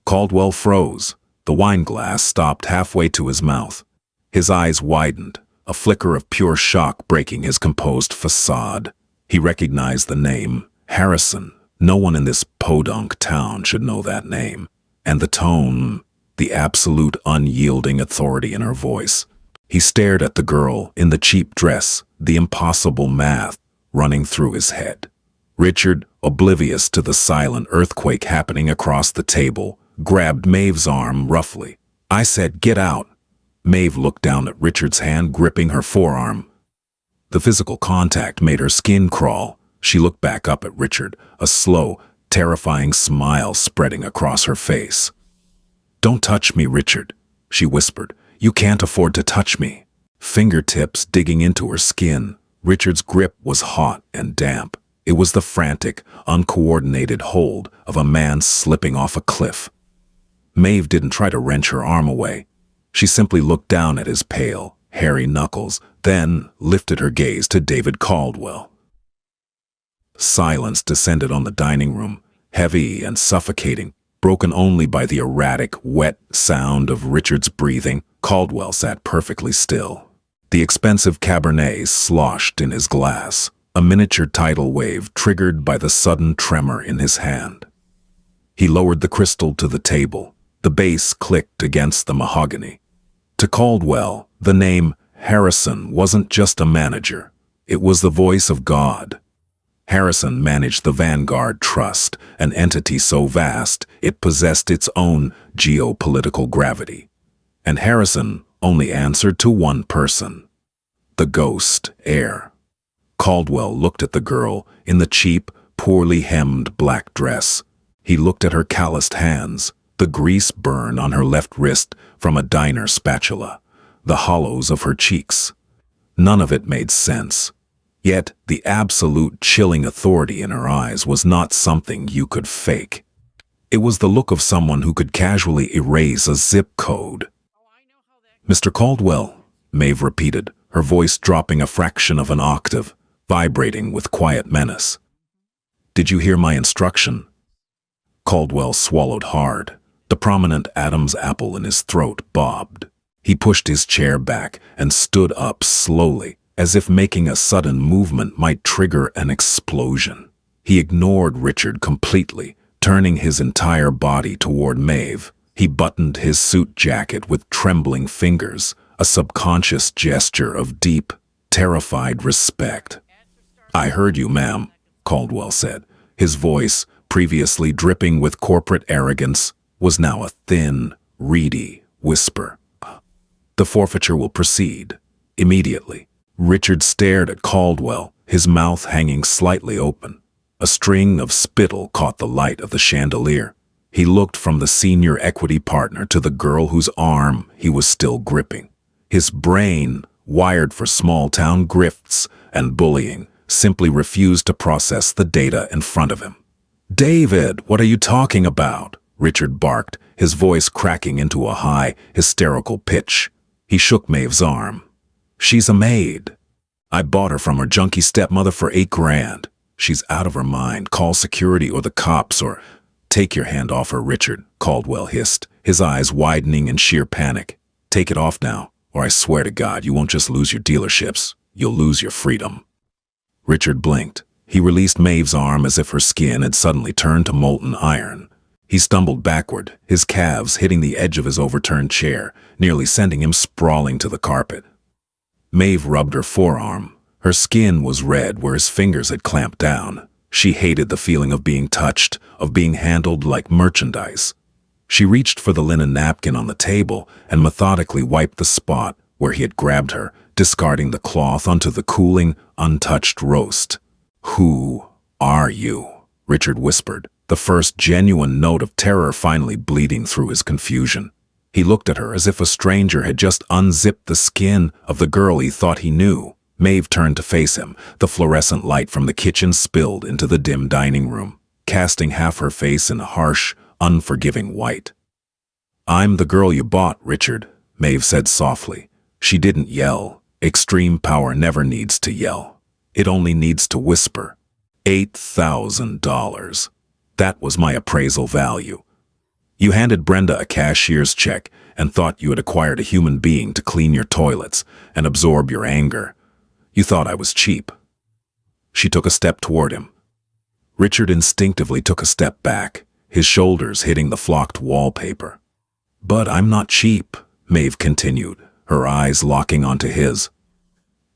Caldwell froze. The wine glass stopped halfway to his mouth. His eyes widened, a flicker of pure shock breaking his composed facade. He recognized the name, Harrison. No one in this podunk town should know that name. And the tone, the absolute unyielding authority in her voice. He stared at the girl in the cheap dress, the impossible math running through his head. Richard, oblivious to the silent earthquake happening across the table, grabbed Maeve's arm roughly. "I said, get out." Maeve looked down at Richard's hand gripping her forearm. The physical contact made her skin crawl. She looked back up at Richard, a slow, terrifying smile spreading across her face. "Don't touch me, Richard," she whispered. "You can't afford to touch me." Fingertips digging into her skin. Richard's grip was hot and damp. It was the frantic, uncoordinated hold of a man slipping off a cliff. Maeve didn't try to wrench her arm away. She simply looked down at his pale, hairy knuckles, then lifted her gaze to David Caldwell. Silence descended on the dining room, heavy and suffocating, broken only by the erratic, wet sound of Richard's breathing. Caldwell sat perfectly still. The expensive Cabernet sloshed in his glass, a miniature tidal wave triggered by the sudden tremor in his hand. He lowered the crystal to the table. The base clicked against the mahogany. To Caldwell, the name Harrison wasn't just a manager. It was the voice of God. Harrison managed the Vanguard Trust, an entity so vast it possessed its own geopolitical gravity. And Harrison only answered to one person: the ghost heir. Caldwell looked at the girl in the cheap, poorly hemmed black dress. He looked at her calloused hands, the grease burn on her left wrist from a diner spatula, the hollows of her cheeks. None of it made sense. Yet the absolute chilling authority in her eyes was not something you could fake. It was the look of someone who could casually erase a zip code. "Mr. Caldwell," Maeve repeated, her voice dropping a fraction of an octave, vibrating with quiet menace. "Did you hear my instruction?" Caldwell swallowed hard. The prominent Adam's apple in his throat bobbed. He pushed his chair back and stood up slowly, as if making a sudden movement might trigger an explosion. He ignored Richard completely, turning his entire body toward Maeve. He buttoned his suit jacket with trembling fingers, a subconscious gesture of deep, terrified respect. "I heard you, ma'am," Caldwell said. His voice, previously dripping with corporate arrogance, was now a thin, reedy whisper. "The forfeiture will proceed immediately." Richard stared at Caldwell, his mouth hanging slightly open. A string of spittle caught the light of the chandelier. He looked from the senior equity partner to the girl whose arm he was still gripping. His brain, wired for small-town grifts and bullying, simply refused to process the data in front of him. "David, what are you talking about?" Richard barked, his voice cracking into a high, hysterical pitch. He shook Maeve's arm. "She's a maid. I bought her from her junkie stepmother for $8,000. She's out of her mind. Call security or the cops or—" "Take your hand off her, Richard," Caldwell hissed, his eyes widening in sheer panic. "Take it off now, or I swear to God you won't just lose your dealerships, you'll lose your freedom." Richard blinked. He released Maeve's arm as if her skin had suddenly turned to molten iron. He stumbled backward, his calves hitting the edge of his overturned chair, nearly sending him sprawling to the carpet. Maeve rubbed her forearm. Her skin was red where his fingers had clamped down. She hated the feeling of being touched, of being handled like merchandise. She reached for the linen napkin on the table and methodically wiped the spot where he had grabbed her, discarding the cloth onto the cooling, untouched roast. "Who are you?" Richard whispered, the first genuine note of terror finally bleeding through his confusion. He looked at her as if a stranger had just unzipped the skin of the girl he thought he knew. Maeve turned to face him. The fluorescent light from the kitchen spilled into the dim dining room, casting half her face in a harsh, unforgiving white. "I'm the girl you bought, Richard," Maeve said softly. She didn't yell. Extreme power never needs to yell. It only needs to whisper. $8,000. That was my appraisal value. You handed Brenda a cashier's check and thought you had acquired a human being to clean your toilets and absorb your anger. You thought I was cheap. She took a step toward him. Richard instinctively took a step back, his shoulders hitting the flocked wallpaper. "But I'm not cheap," Maeve continued, her eyes locking onto his.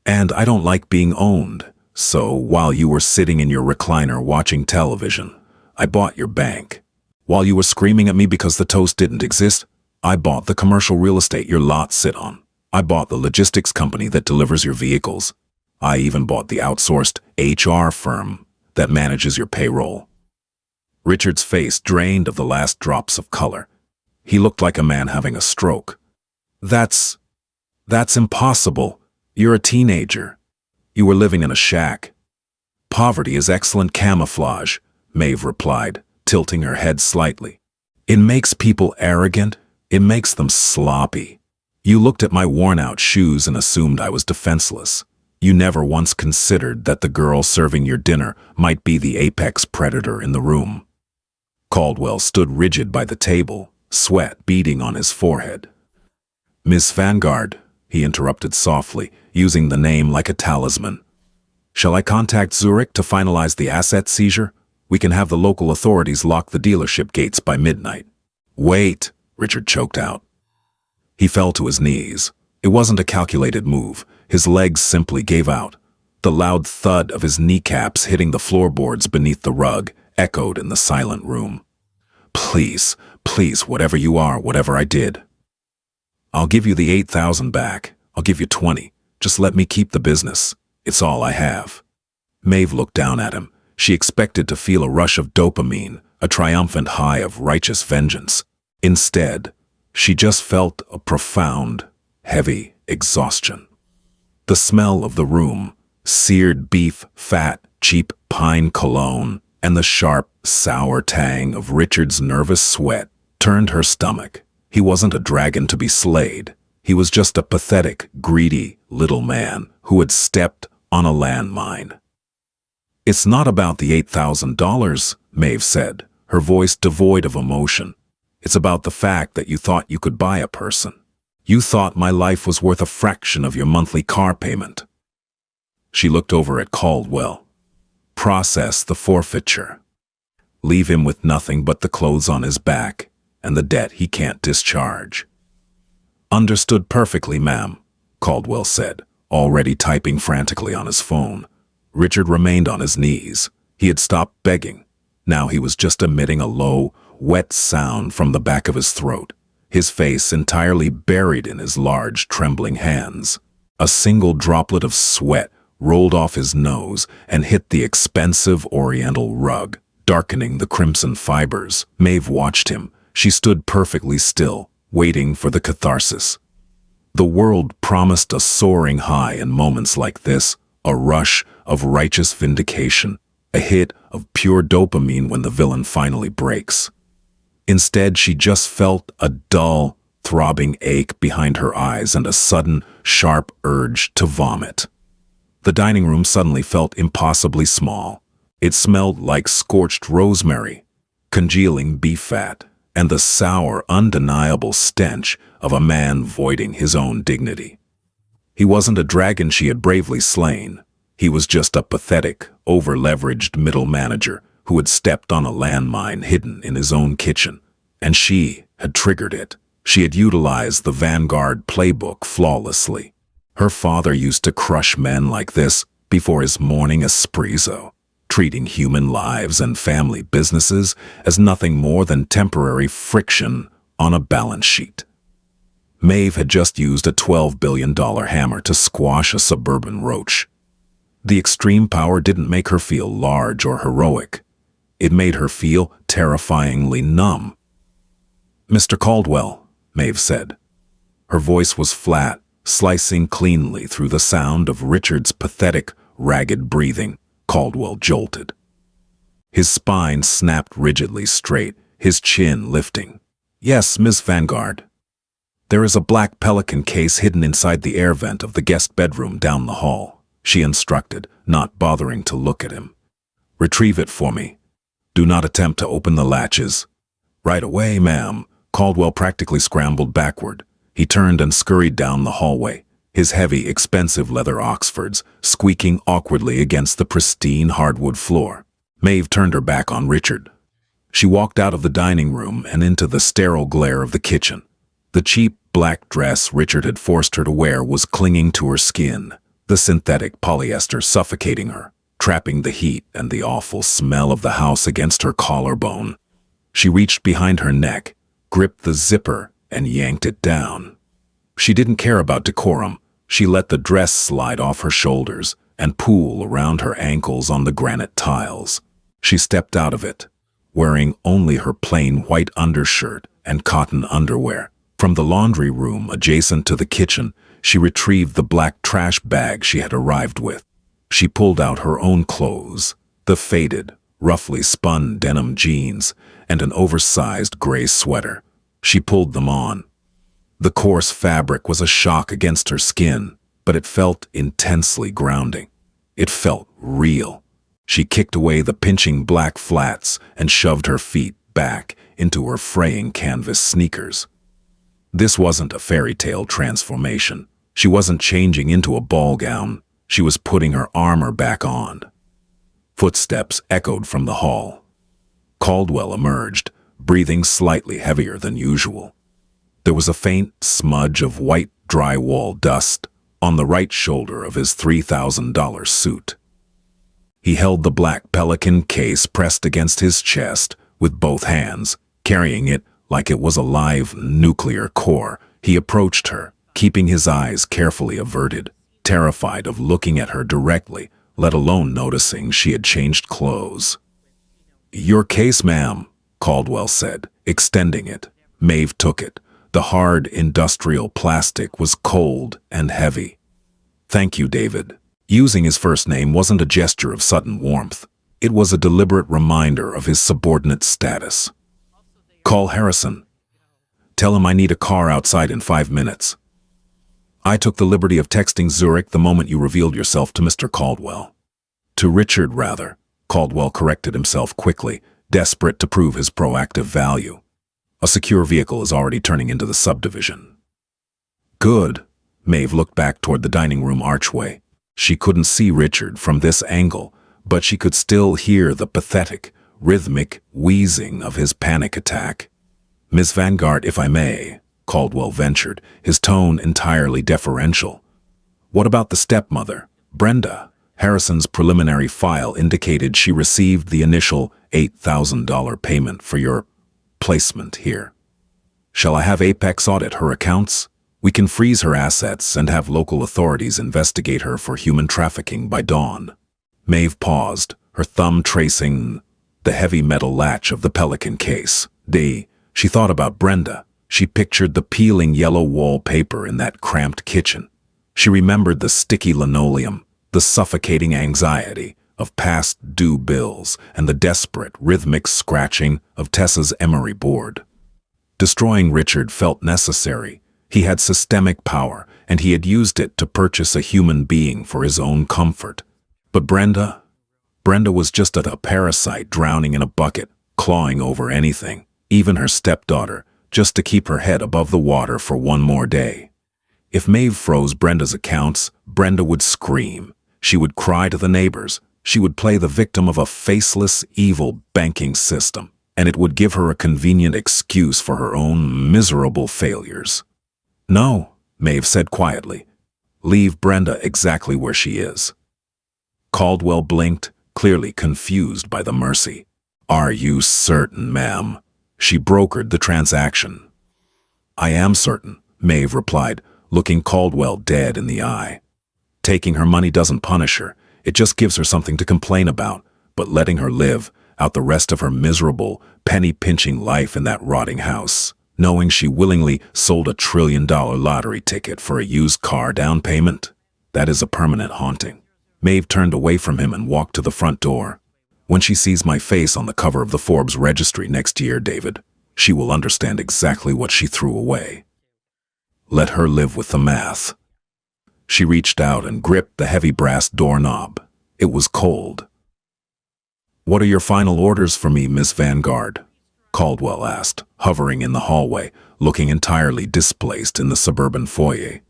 "And I don't like being owned. So while you were sitting in your recliner watching television, I bought your bank. While you were screaming at me because the toast didn't exist, I bought the commercial real estate your lots sit on. I bought the logistics company that delivers your vehicles. I even bought the outsourced HR firm that manages your payroll." Richard's face drained of the last drops of color. He looked like a man having a stroke. That's impossible. You're a teenager. You were living in a shack." "Poverty is excellent camouflage," Maeve replied, tilting her head slightly. "It makes people arrogant. It makes them sloppy. You looked at my worn-out shoes and assumed I was defenseless. You never once considered that the girl serving your dinner might be the apex predator in the room." Caldwell stood rigid by the table, sweat beading on his forehead. "Miss Vanguard," he interrupted softly, using the name like a talisman. "Shall I contact Zurich to finalize the asset seizure? We can have the local authorities lock the dealership gates by midnight." "Wait," Richard choked out. He fell to his knees. It wasn't a calculated move. His legs simply gave out. The loud thud of his kneecaps hitting the floorboards beneath the rug echoed in the silent room. Please, whatever you are, whatever I did. I'll give you the 8,000 back. I'll give you 20. Just let me keep the business. It's all I have." Maeve looked down at him. She expected to feel a rush of dopamine, a triumphant high of righteous vengeance. Instead, she just felt a profound, heavy exhaustion. The smell of the room, seared beef, fat, cheap pine cologne, and the sharp, sour tang of Richard's nervous sweat turned her stomach. He wasn't a dragon to be slayed. He was just a pathetic, greedy little man who had stepped on a landmine. "It's not about the $8,000, Maeve said, her voice devoid of emotion. "It's about the fact that you thought you could buy a person. You thought my life was worth a fraction of your monthly car payment." She looked over at Caldwell. "Process the forfeiture. Leave him with nothing but the clothes on his back and the debt he can't discharge." "Understood perfectly, ma'am," Caldwell said, already typing frantically on his phone. Richard remained on his knees. He had stopped begging. Now he was just emitting a low, wet sound from the back of his throat, his face entirely buried in his large, trembling hands. A single droplet of sweat rolled off his nose and hit the expensive oriental rug, darkening the crimson fibers. Maeve watched him. She stood perfectly still, waiting for the catharsis. The world promised a soaring high in moments like this, a rush of righteous vindication, a hit of pure dopamine when the villain finally breaks. Instead, she just felt a dull, throbbing ache behind her eyes and a sudden, sharp urge to vomit. The dining room suddenly felt impossibly small. It smelled like scorched rosemary, congealing beef fat, and the sour, undeniable stench of a man voiding his own dignity. He wasn't a dragon she had bravely slain. He was just a pathetic, over-leveraged middle manager who had stepped on a landmine hidden in his own kitchen. And she had triggered it. She had utilized the Vanguard playbook flawlessly. Her father used to crush men like this before his morning espresso, treating human lives and family businesses as nothing more than temporary friction on a balance sheet. Maeve had just used a $12 billion hammer to squash a suburban roach. The extreme power didn't make her feel large or heroic. It made her feel terrifyingly numb. "Mr. Caldwell," Maeve said. Her voice was flat, slicing cleanly through the sound of Richard's pathetic, ragged breathing. Caldwell jolted. His spine snapped rigidly straight, his chin lifting. "Yes, Miss Vanguard. There is a black pelican case hidden inside the air vent of the guest bedroom down the hall," she instructed, not bothering to look at him. "Retrieve it for me. Do not attempt to open the latches." "Right away, ma'am." Caldwell practically scrambled backward. He turned and scurried down the hallway, his heavy, expensive leather Oxfords squeaking awkwardly against the pristine hardwood floor. Maeve turned her back on Richard. She walked out of the dining room and into the sterile glare of the kitchen. The cheap black dress Richard had forced her to wear was clinging to her skin, the synthetic polyester suffocating her, trapping the heat and the awful smell of the house against her collarbone. She reached behind her neck, gripped the zipper, and yanked it down. She didn't care about decorum. She let the dress slide off her shoulders and pool around her ankles on the granite tiles. She stepped out of it, wearing only her plain white undershirt and cotton underwear. From the laundry room adjacent to the kitchen, she retrieved the black trash bag she had arrived with. She pulled out her own clothes, the faded, roughly spun denim jeans, and an oversized gray sweater. She pulled them on. The coarse fabric was a shock against her skin, but it felt intensely grounding. It felt real. She kicked away the pinching black flats and shoved her feet back into her fraying canvas sneakers. This wasn't a fairy tale transformation. She wasn't changing into a ball gown. She was putting her armor back on. Footsteps echoed from the hall. Caldwell emerged, breathing slightly heavier than usual. There was a faint smudge of white drywall dust on the right shoulder of his $3,000 suit. He held the black pelican case pressed against his chest with both hands, carrying it like it was a live nuclear core. He approached her, keeping his eyes carefully averted, terrified of looking at her directly, let alone noticing she had changed clothes. "Your case, ma'am," Caldwell said, extending it. Maeve took it. The hard industrial plastic was cold and heavy. "Thank you, David." Using his first name wasn't a gesture of sudden warmth. It was a deliberate reminder of his subordinate status. "Call Harrison. Tell him I need a car outside in 5 minutes. I took the liberty of texting Zurich the moment you revealed yourself to Mr. Caldwell." To Richard, rather. Caldwell corrected himself quickly, desperate to prove his proactive value. "A secure vehicle is already turning into the subdivision." "Good." Maeve looked back toward the dining room archway. She couldn't see Richard from this angle, but she could still hear the pathetic, rhythmic wheezing of his panic attack. "Miss Vanguard, if I may," Caldwell ventured, his tone entirely deferential. "What about the stepmother, Brenda?" Harrison's preliminary file indicated she received the initial $8,000 payment for your placement here. "Shall I have Apex audit her accounts? We can freeze her assets and have local authorities investigate her for human trafficking by dawn." Maeve paused, her thumb tracing the heavy metal latch of the Pelican case. She thought about Brenda. She pictured the peeling yellow wallpaper in that cramped kitchen. She remembered the sticky linoleum, the suffocating anxiety of past due bills, and the desperate, rhythmic scratching of Tessa's emery board. Destroying Richard felt necessary. He had systemic power, and he had used it to purchase a human being for his own comfort. But Brenda was just a parasite drowning in a bucket, clawing over anything, even her stepdaughter, just to keep her head above the water for one more day. If Maeve froze Brenda's accounts, Brenda would scream. She would cry to the neighbors. She would play the victim of a faceless, evil banking system, and it would give her a convenient excuse for her own miserable failures. "No," Maeve said quietly. "Leave Brenda exactly where she is." Caldwell blinked, clearly confused by the mercy. "Are you certain, ma'am?" She brokered the transaction. "I am certain," Maeve replied, looking Caldwell dead in the eye. "Taking her money doesn't punish her. It just gives her something to complain about, but letting her live out the rest of her miserable, penny-pinching life in that rotting house, knowing she willingly sold a $1 trillion lottery ticket for a used car down payment, that is a permanent haunting. Maeve turned away from him and walked to the front door. When she sees my face on the cover of the Forbes registry next year, David, she will understand exactly what she threw away. Let her live with the math. She reached out and gripped the heavy brass doorknob. It was cold. "What are your final orders for me, Miss Vanguard?" Caldwell asked, hovering in the hallway, looking entirely displaced in the suburban foyer.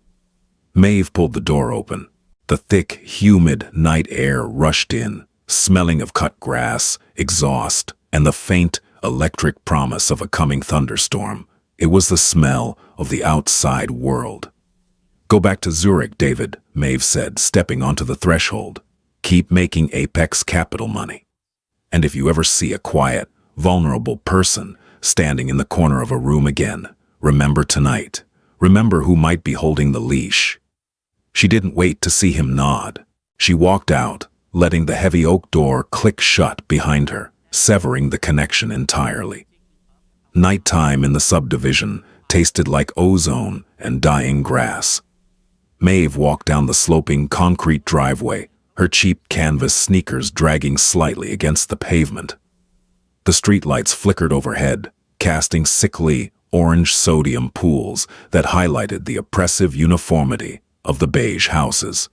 Maeve pulled the door open. The thick, humid night air rushed in, smelling of cut grass, exhaust, and the faint, electric promise of a coming thunderstorm. It was the smell of the outside world. "Go back to Zurich, David," Maeve said, stepping onto the threshold. "Keep making Apex Capital money. And if you ever see a quiet, vulnerable person standing in the corner of a room again, remember tonight. Remember who might be holding the leash." She didn't wait to see him nod. She walked out, letting the heavy oak door click shut behind her, severing the connection entirely. Nighttime in the subdivision tasted like ozone and dying grass. Maeve walked down the sloping concrete driveway, her cheap canvas sneakers dragging slightly against the pavement. The streetlights flickered overhead, casting sickly, orange sodium pools that highlighted the oppressive uniformity of the beige houses.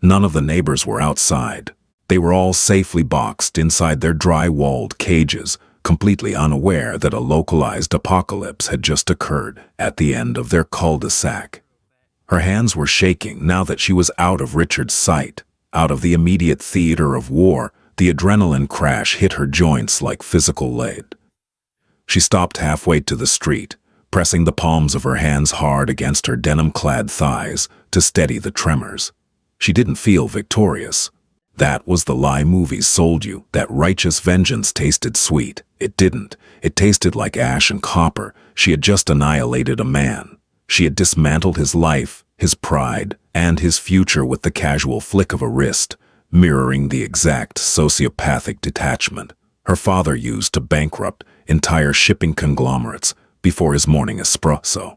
None of the neighbors were outside. They were all safely boxed inside their dry-walled cages, completely unaware that a localized apocalypse had just occurred at the end of their cul-de-sac. Her hands were shaking now that she was out of Richard's sight, out of the immediate theater of war. The adrenaline crash hit her joints like physical lead. She stopped halfway to the street, pressing the palms of her hands hard against her denim-clad thighs to steady the tremors. She didn't feel victorious. That was the lie movies sold you, that righteous vengeance tasted sweet. It didn't. It tasted like ash and copper. She had just annihilated a man. She had dismantled his life, his pride, and his future with the casual flick of a wrist, mirroring the exact sociopathic detachment her father used to bankrupt entire shipping conglomerates before his morning espresso.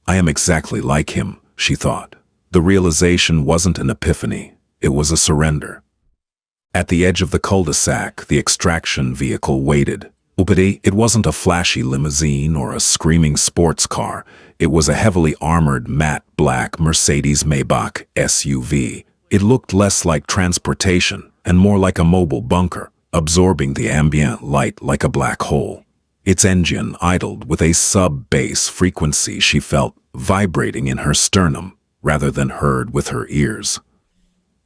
"I am exactly like him," she thought. The realization wasn't an epiphany, it was a surrender. At the edge of the cul-de-sac, the extraction vehicle waited. It wasn't a flashy limousine or a screaming sports car. It was a heavily armored matte black Mercedes Maybach SUV. It looked less like transportation and more like a mobile bunker, absorbing the ambient light like a black hole. Its engine idled with a sub-bass frequency she felt vibrating in her sternum rather than heard with her ears.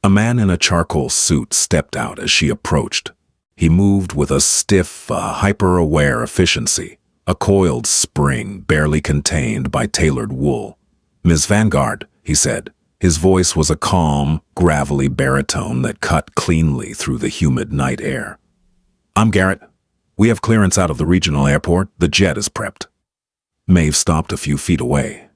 A man in a charcoal suit stepped out as she approached. He moved with a stiff, hyper-aware efficiency, a coiled spring barely contained by tailored wool. "Ms. Vanguard," he said. His voice was a calm, gravelly baritone that cut cleanly through the humid night air. "I'm Garrett. We have clearance out of the regional airport. The jet is prepped." Maeve stopped a few feet away.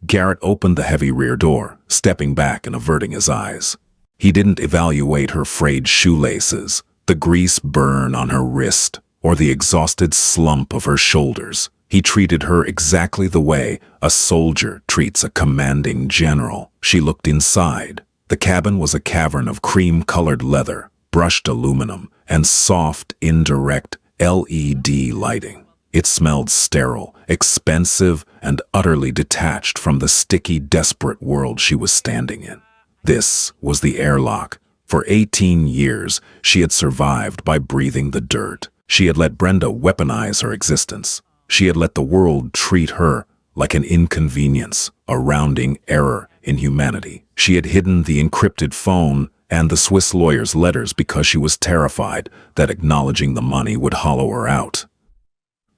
Garrett opened the heavy rear door, stepping back and averting his eyes. He didn't evaluate her frayed shoelaces, the grease burn on her wrist, or the exhausted slump of her shoulders. He treated her exactly the way a soldier treats a commanding general. She looked inside. The cabin was a cavern of cream-colored leather, brushed aluminum, and soft, indirect LED lighting. It smelled sterile, expensive, and utterly detached from the sticky, desperate world she was standing in. This was the airlock. For 18 years, she had survived by breathing the dirt. She had let Brenda weaponize her existence. She had let the world treat her like an inconvenience, a rounding error in humanity. She had hidden the encrypted phone and the Swiss lawyer's letters because she was terrified that acknowledging the money would hollow her out.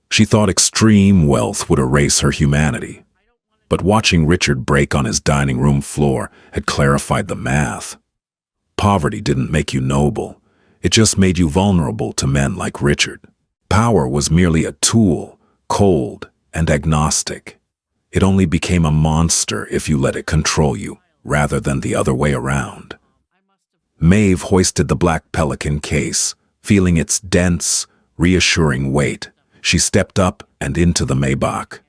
She thought extreme wealth would erase her humanity. But watching Richard break on his dining room floor had clarified the math. Poverty didn't make you noble. It just made you vulnerable to men like Richard. Power was merely a tool, cold and agnostic. It only became a monster if you let it control you, rather than the other way around. Maeve hoisted the black pelican case. Feeling its dense, reassuring weight, she stepped up and into the Maybach.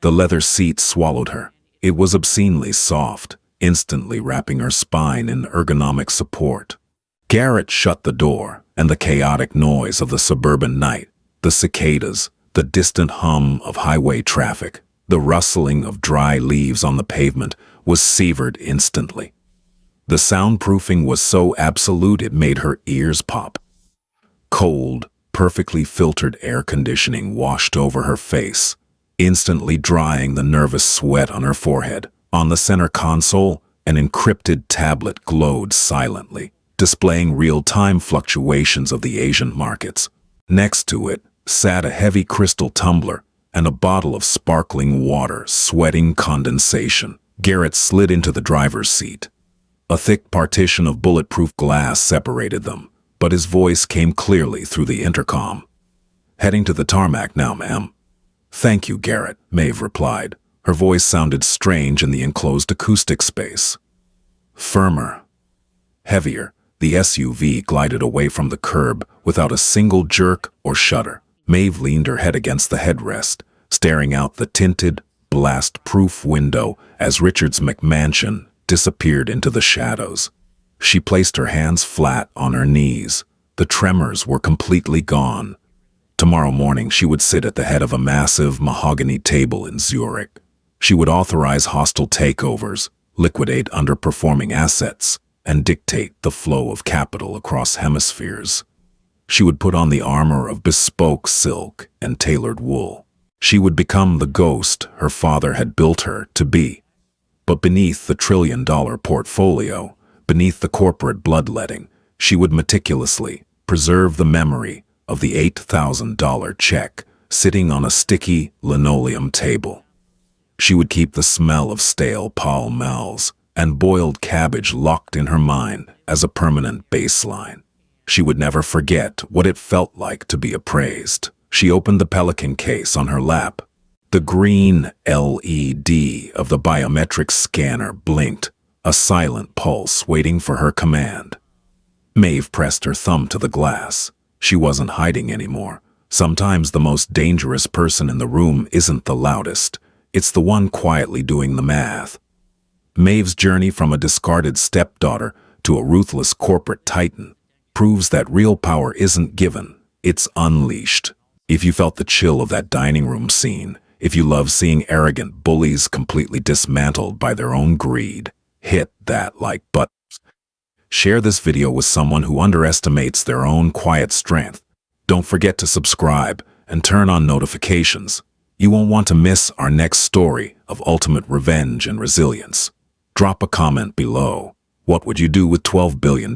The leather seat swallowed her. It was obscenely soft, instantly wrapping her spine in ergonomic support. Garrett shut the door, and the chaotic noise of the suburban night, the cicadas, the distant hum of highway traffic, the rustling of dry leaves on the pavement was severed instantly. The soundproofing was so absolute it made her ears pop. Cold, perfectly filtered air conditioning washed over her face, instantly drying the nervous sweat on her forehead. On the center console, an encrypted tablet glowed silently, displaying real-time fluctuations of the Asian markets. Next to it sat a heavy crystal tumbler and a bottle of sparkling water, sweating condensation. Garrett slid into the driver's seat. A thick partition of bulletproof glass separated them, but his voice came clearly through the intercom. "Heading to the tarmac now, ma'am." "Thank you, Garrett," Maeve replied. Her voice sounded strange in the enclosed acoustic space. Firmer, heavier, the SUV glided away from the curb without a single jerk or shudder. Maeve leaned her head against the headrest, staring out the tinted, blast-proof window as Richard's McMansion disappeared into the shadows. She placed her hands flat on her knees. The tremors were completely gone. Tomorrow morning she would sit at the head of a massive mahogany table in Zurich. She would authorize hostile takeovers, liquidate underperforming assets, and dictate the flow of capital across hemispheres. She would put on the armor of bespoke silk and tailored wool. She would become the ghost her father had built her to be. But beneath the trillion-dollar portfolio, beneath the corporate bloodletting, she would meticulously preserve the memory of the $8,000 check sitting on a sticky linoleum table. She would keep the smell of stale Pall Malls and boiled cabbage locked in her mind as a permanent baseline. She would never forget what it felt like to be appraised. She opened the pelican case on her lap. The green LED of the biometric scanner blinked, a silent pulse waiting for her command. Maeve pressed her thumb to the glass. She wasn't hiding anymore. Sometimes the most dangerous person in the room isn't the loudest. It's the one quietly doing the math. Maeve's journey from a discarded stepdaughter to a ruthless corporate titan proves that real power isn't given, it's unleashed. If you felt the chill of that dining room scene, if you love seeing arrogant bullies completely dismantled by their own greed, hit that like button. Share this video with someone who underestimates their own quiet strength. Don't forget to subscribe and turn on notifications. You won't want to miss our next story of ultimate revenge and resilience. Drop a comment below. What would you do with $12 billion?